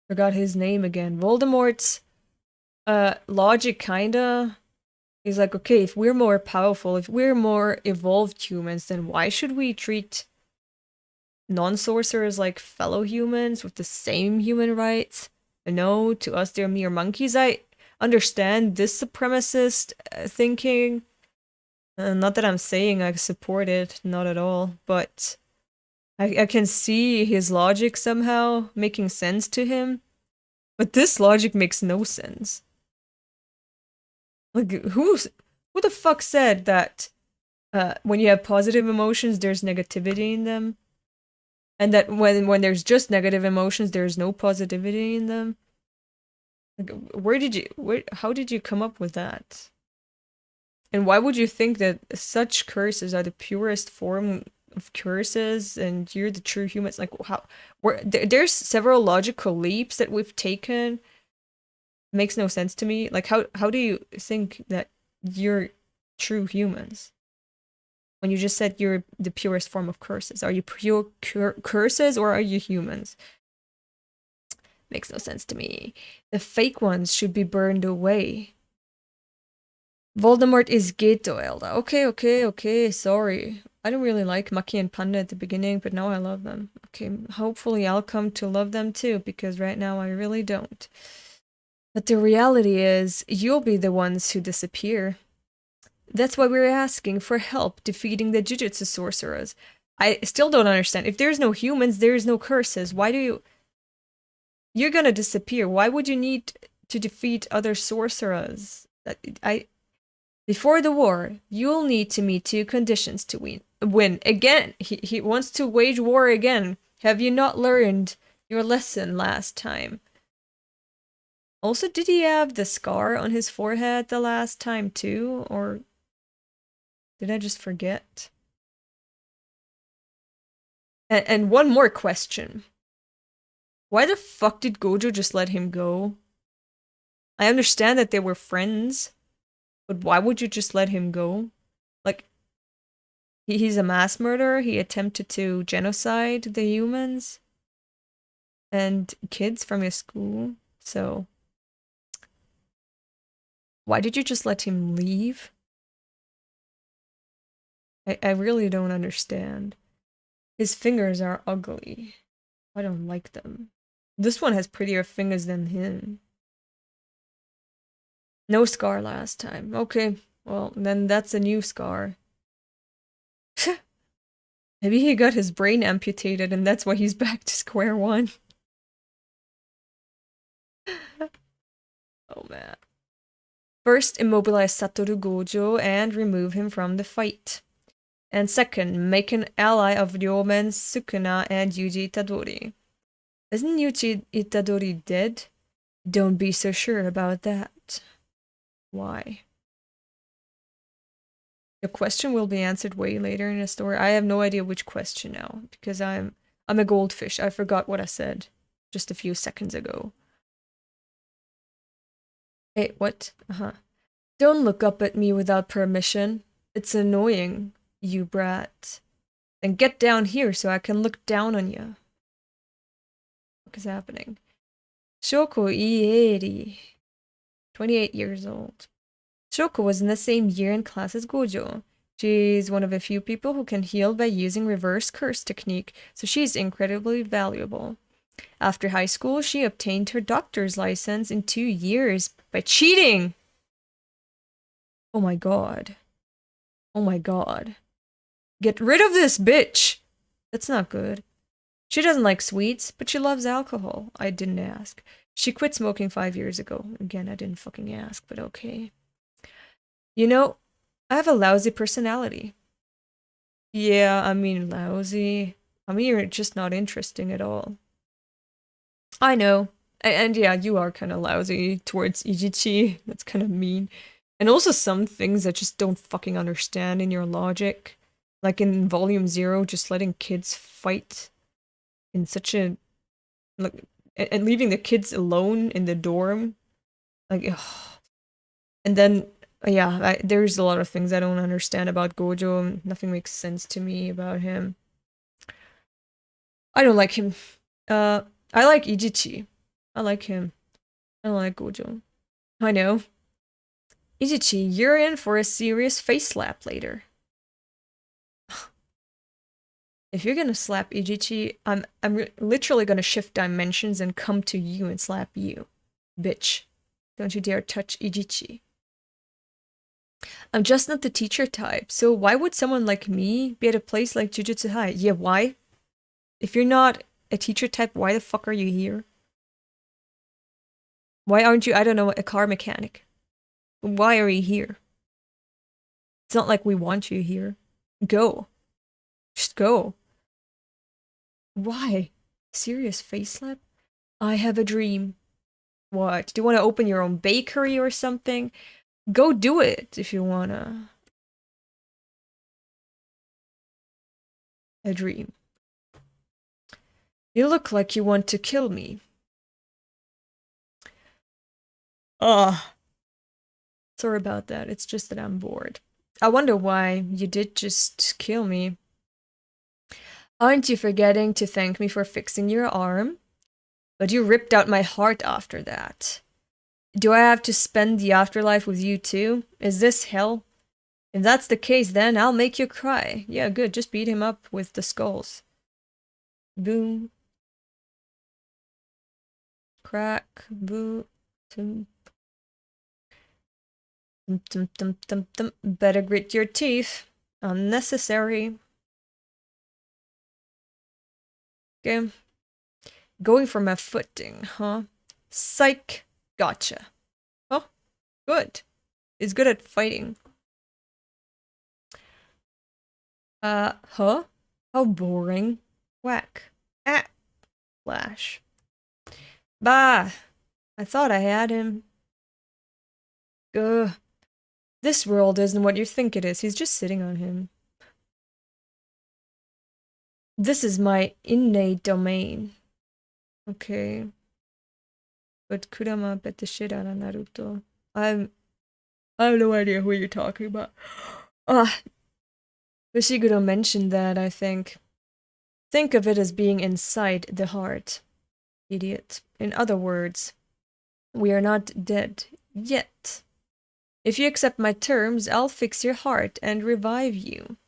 Forgot his name again. Voldemort's logic kinda is like, okay, if we're more powerful, if we're more evolved humans, then why should we treat non-sorcerers like fellow humans with the same human rights? No, to us they're mere monkeys. I understand this supremacist thinking. Not that I'm saying I support it, not at all, but I can see his logic somehow making sense to him. But this logic makes no sense. Like, who the fuck said that when you have positive emotions, there's negativity in them? And that when there's just negative emotions, there's no positivity in them? Like, how did you come up with that? And why would you think that such curses are the purest form of curses and you're the true humans? Like, there's several logical leaps that we've taken. Makes no sense to me. Like, how do you think that you're true humans when you just said you're the purest form of curses? Are you pure curses or are you humans? Makes no sense to me. The fake ones should be burned away. Voldemort is Getoilda. Okay, sorry. I don't really like Maki and Panda at the beginning, but now I love them. Okay, hopefully I'll come to love them too, because right now I really don't. But the reality is, you'll be the ones who disappear. That's why we're asking for help defeating the Jujutsu sorcerers. I still don't understand. If there's no humans, there's no curses. Why do you... You're gonna disappear. Why would you need to defeat other sorcerers? Before the war, you'll need to meet 2 conditions to win. Again, he wants to wage war again. Have you not learned your lesson last time? Also, did he have the scar on his forehead the last time too? Or did I just forget? And one more question. Why the fuck did Gojo just let him go? I understand that they were friends, but why would you just let him go? Like, he's a mass murderer, he attempted to genocide the humans and kids from his school, so... Why did you just let him leave? I really don't understand. His fingers are ugly. I don't like them. This one has prettier fingers than him. No scar last time. Okay, well, then that's a new scar. Maybe he got his brain amputated and that's why he's back to square one. Oh man. First, immobilize Satoru Gojo and remove him from the fight. And second, make an ally of Ryomen, Sukuna, and Yuji Itadori. Isn't Yuji Itadori dead? Don't be so sure about that. Why? The question will be answered way later in the story. I have no idea which question now, because I'm a goldfish. I forgot what I said just a few seconds ago. Hey, what? Don't look up at me without permission. It's annoying, you brat. Then get down here so I can look down on you. What is happening? Shoko Ieri, 28 years old. Shoko was in the same year and class as Gojo. She's one of a few people who can heal by using reverse curse technique, so she's incredibly valuable. After high school, she obtained her doctor's license in 2 years by cheating! Oh my god. Oh my god. Get rid of this bitch! That's not good. She doesn't like sweets, but she loves alcohol. I didn't ask. She quit smoking 5 years ago. Again, I didn't fucking ask, but okay. You know, I have a lousy personality. Yeah, I mean lousy. I mean you're just not interesting at all. I know. And yeah, you are kind of lousy towards Ijichi. That's kind of mean. And also some things I just don't fucking understand in your logic. Like in Volume 0, just letting kids fight in such a... like, and leaving the kids alone in the dorm. Like, ugh. And then, yeah, there's a lot of things I don't understand about Gojo. Nothing makes sense to me about him. I don't like him. I like Ijichi. I like him. I don't like Gojo. I know. Ijichi, you're in for a serious face slap later. If you're gonna slap Ijichi, I'm literally gonna shift dimensions and come to you and slap you. Bitch. Don't you dare touch Ijichi. I'm just not the teacher type, so why would someone like me be at a place like Jujutsu High? Yeah, why? If you're not a teacher type, why the fuck are you here? Why aren't you, I don't know, a car mechanic? Why are you here? It's not like we want you here. Go. Just go. Why? Serious face slap? I have a dream. What? Do you want to open your own bakery or something? Go do it if you wanna. A dream. You look like you want to kill me. Ugh. Sorry about that. It's just that I'm bored. I wonder why you did just kill me. Aren't you forgetting to thank me for fixing your arm? But you ripped out my heart after that. Do I have to spend the afterlife with you too? Is this hell? If that's the case, then I'll make you cry. Yeah, good. Just beat him up with the skulls. Boom. Crack. Boo. Tum. Tum, tum, tum, tum. Better grit your teeth. Unnecessary. Okay. Going for my footing, huh? Psych. Gotcha. Oh, good. He's good at fighting. Huh? How boring. Whack. Ah. Flash. Bah! I thought I had him. Ugh. This world isn't what you think it is. He's just sitting on him. This is my innate domain. Okay. But Kurama bet the shit out of Naruto. I have no idea who you're talking about. Ah, Fushiguro mentioned that, I think. Think of it as being inside the heart. Idiot. In other words, we are not dead. Yet. If you accept my terms, I'll fix your heart and revive you.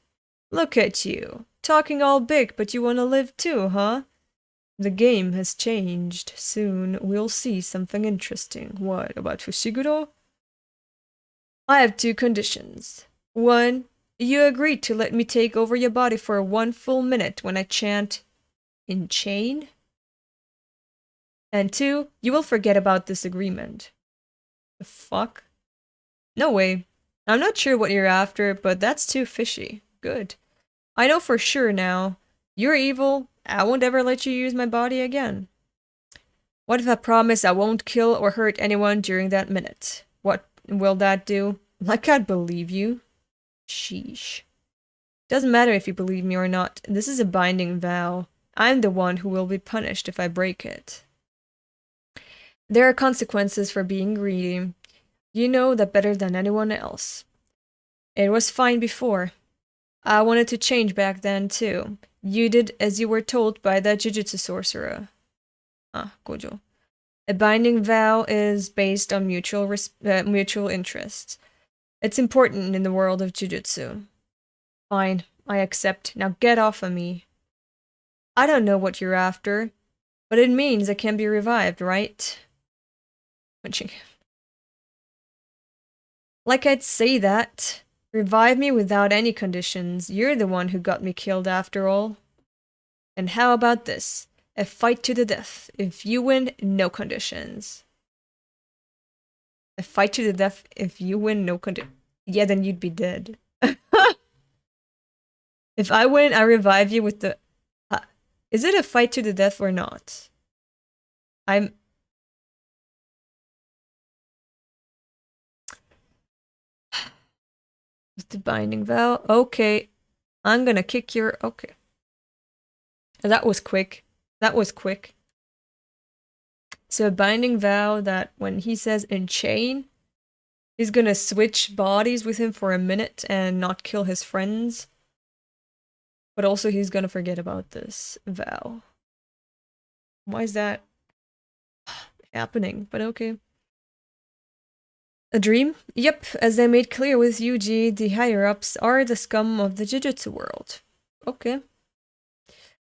Look at you. Talking all big, but you want to live too, huh? The game has changed. Soon we'll see something interesting. What, about Fushiguro? I have 2 conditions. 1, you agree to let me take over your body for 1 full minute when I chant in chain. And 2, you will forget about this agreement. The fuck? No way. I'm not sure what you're after, but that's too fishy. Good. I know for sure now. You're evil. I won't ever let you use my body again. What if I promise I won't kill or hurt anyone during that minute? What will that do? I can't believe you. Sheesh. Doesn't matter if you believe me or not. This is a binding vow. I'm the one who will be punished if I break it. There are consequences for being greedy. You know that better than anyone else. It was fine before. I wanted to change back then too. You did as you were told by that jujutsu sorcerer. Gojo. A binding vow is based on mutual interest. It's important in the world of jujutsu. Fine, I accept. Now get off of me. I don't know what you're after, but it means I can be revived, right? Like I'd say that. Revive me without any conditions. You're the one who got me killed after all. And how about this? A fight to the death. If you win, no conditions. A fight to the death. If you win, no conditions. Yeah, then you'd be dead. If I win, I revive you with the... is it a fight to the death or not? With the binding vow. Okay. I'm gonna kick your... Okay. That was quick. That was quick. So a binding vow that when he says in chain, he's gonna switch bodies with him for a minute and not kill his friends. But also he's gonna forget about this vow. Why is that happening? But okay. A dream? Yep, as I made clear with Yuji, the higher-ups are the scum of the jujutsu world. Okay.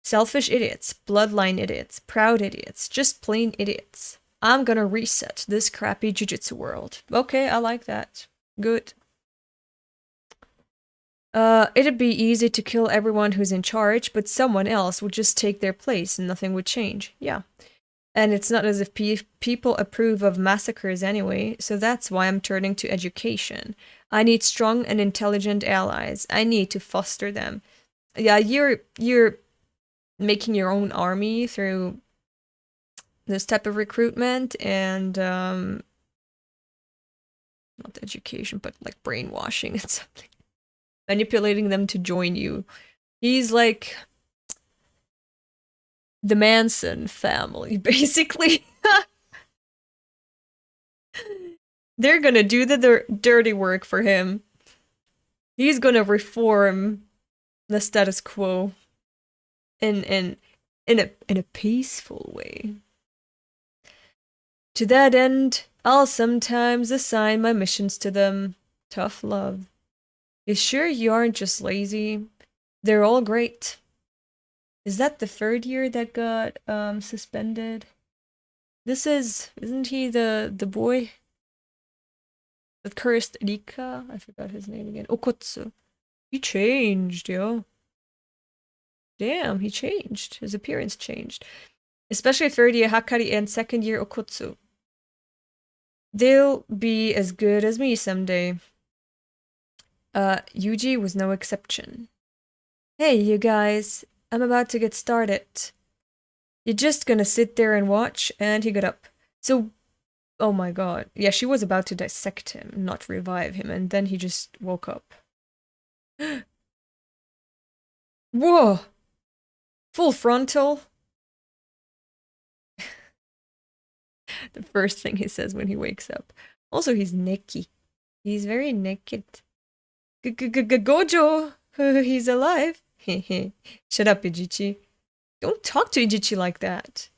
Selfish idiots, bloodline idiots, proud idiots, just plain idiots. I'm gonna reset this crappy jujutsu world. Okay, I like that. Good. It'd be easy to kill everyone who's in charge, but someone else would just take their place and nothing would change. Yeah. And it's not as if people approve of massacres anyway, so that's why I'm turning to education. I need strong and intelligent allies. I need to foster them. Yeah, you're making your own army through this type of recruitment and not education, but like brainwashing and something. Manipulating them to join you. He's like the Manson family, basically. They're gonna do the dirty work for him. He's gonna reform the status quo in a peaceful way. To that end, I'll sometimes assign my missions to them. Tough love. You sure you aren't just lazy? They're all great. Is that the 3rd year that got suspended? Isn't he the boy that cursed Rika? I forgot his name again. Okotsu. He changed, yo. Damn, he changed. His appearance changed. Especially 3rd year Hakari and 2nd year Okotsu. They'll be as good as me someday. Yuji was no exception. Hey, you guys. I'm about to get started. You're just gonna sit there and watch? And he got up. So, oh my god. Yeah, she was about to dissect him, not revive him, and then he just woke up. Whoa! Full frontal. The first thing he says when he wakes up. Also, he's naked. He's very naked. Gojo! He's alive. Shut up, Ijichi. Don't talk to Ijichi like that.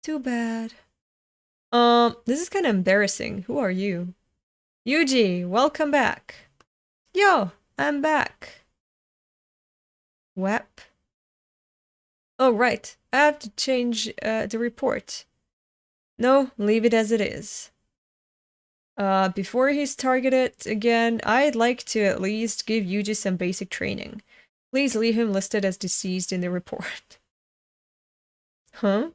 Too bad. This is kind of embarrassing. Who are you? Yuji, welcome back. Yo, I'm back. Wep. Oh, right. I have to change the report. No, leave it as it is. Before he's targeted again, I'd like to at least give Yuji some basic training. Please leave him listed as deceased in the report. Huh?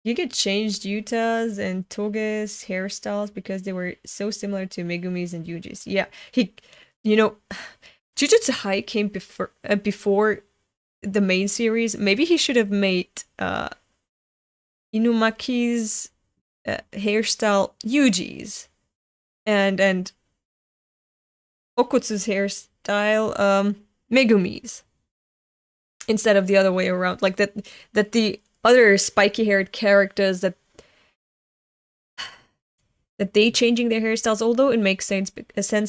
Gege changed Yuta's and Toge's hairstyles because they were so similar to Megumi's and Yuji's. Yeah, you know, Jujutsu High came before the main series. Maybe he should have made Inumaki's hairstyle Yuji's and Okutsu's hairstyle Megumi's instead of the other way around. Like that the other spiky-haired characters that they changing their hairstyles, although it makes sense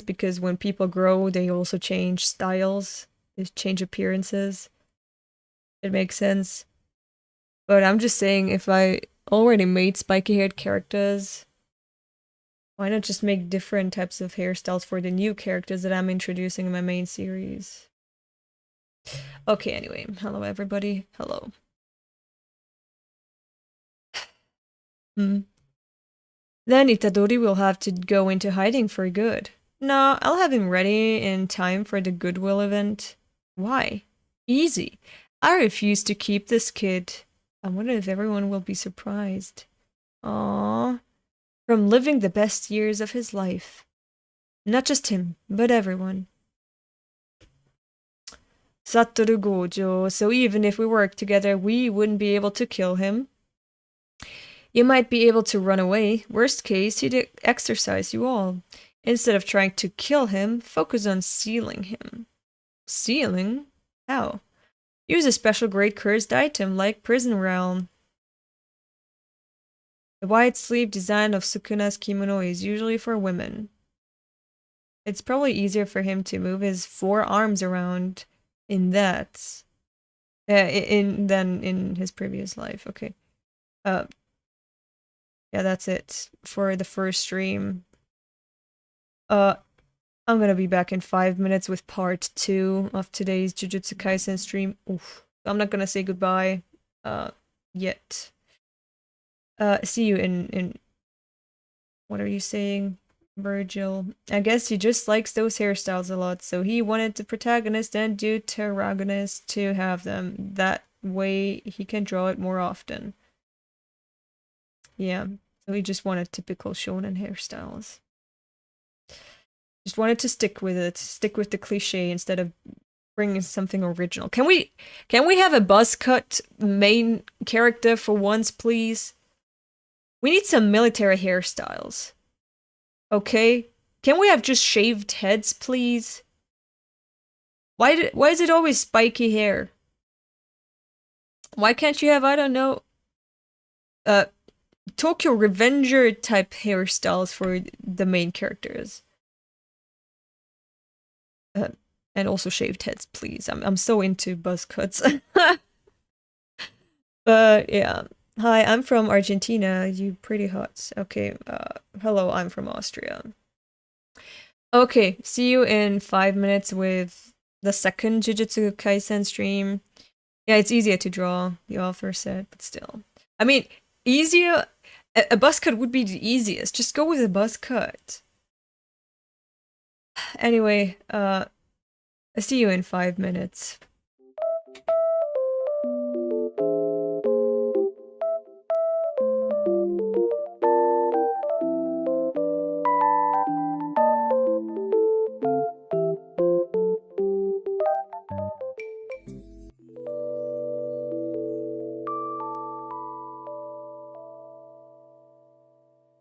because when people grow, they also change styles, they change appearances. It makes sense. But I'm just saying, if I already made spiky-haired characters, why not just make different types of hairstyles for the new characters that I'm introducing in my main series? Okay, anyway, hello everybody. Hello. Then Itadori will have to go into hiding for good. No, I'll have him ready in time for the Goodwill event. Why? Easy. I refuse to keep this kid. I wonder if everyone will be surprised. Aww. From living the best years of his life. Not just him, but everyone. Satoru Gojo, so even if we worked together, we wouldn't be able to kill him. You might be able to run away. Worst case, he'd exorcise you all. Instead of trying to kill him, focus on sealing him. Sealing? How? Use a special great cursed item like Prison Realm. The wide sleeve design of Sukuna's kimono is usually for women. It's probably easier for him to move his 4 arms around in that than in his previous life. Okay. Yeah, that's it for the first stream. I'm gonna be back in 5 minutes with part 2 of today's Jujutsu Kaisen stream. Oof. I'm not gonna say goodbye yet. See you in what are you saying, Virgil? I guess he just likes those hairstyles a lot, so he wanted the protagonist and deuteragonist to have them. That way he can draw it more often. Yeah, so he just wanted typical shonen hairstyles. Just wanted to stick with it, stick with the cliche instead of bringing something original. Can we have a buzz cut main character for once, please? We need some military hairstyles. Okay? Can we have just shaved heads, please? Why is it always spiky hair? Why can't you have, I don't know, Tokyo Revenger type hairstyles for the main characters? And also shaved heads, please. I'm so into buzz cuts. But yeah. Hi, I'm from Argentina. You pretty hot. Okay. Hello, I'm from Austria. Okay, see you in 5 minutes with the second Jujutsu Kaisen stream. Yeah, it's easier to draw, the author said, but still. I mean, easier. A buzz cut would be the easiest. Just go with a buzz cut. Anyway, I'll see you in 5 minutes.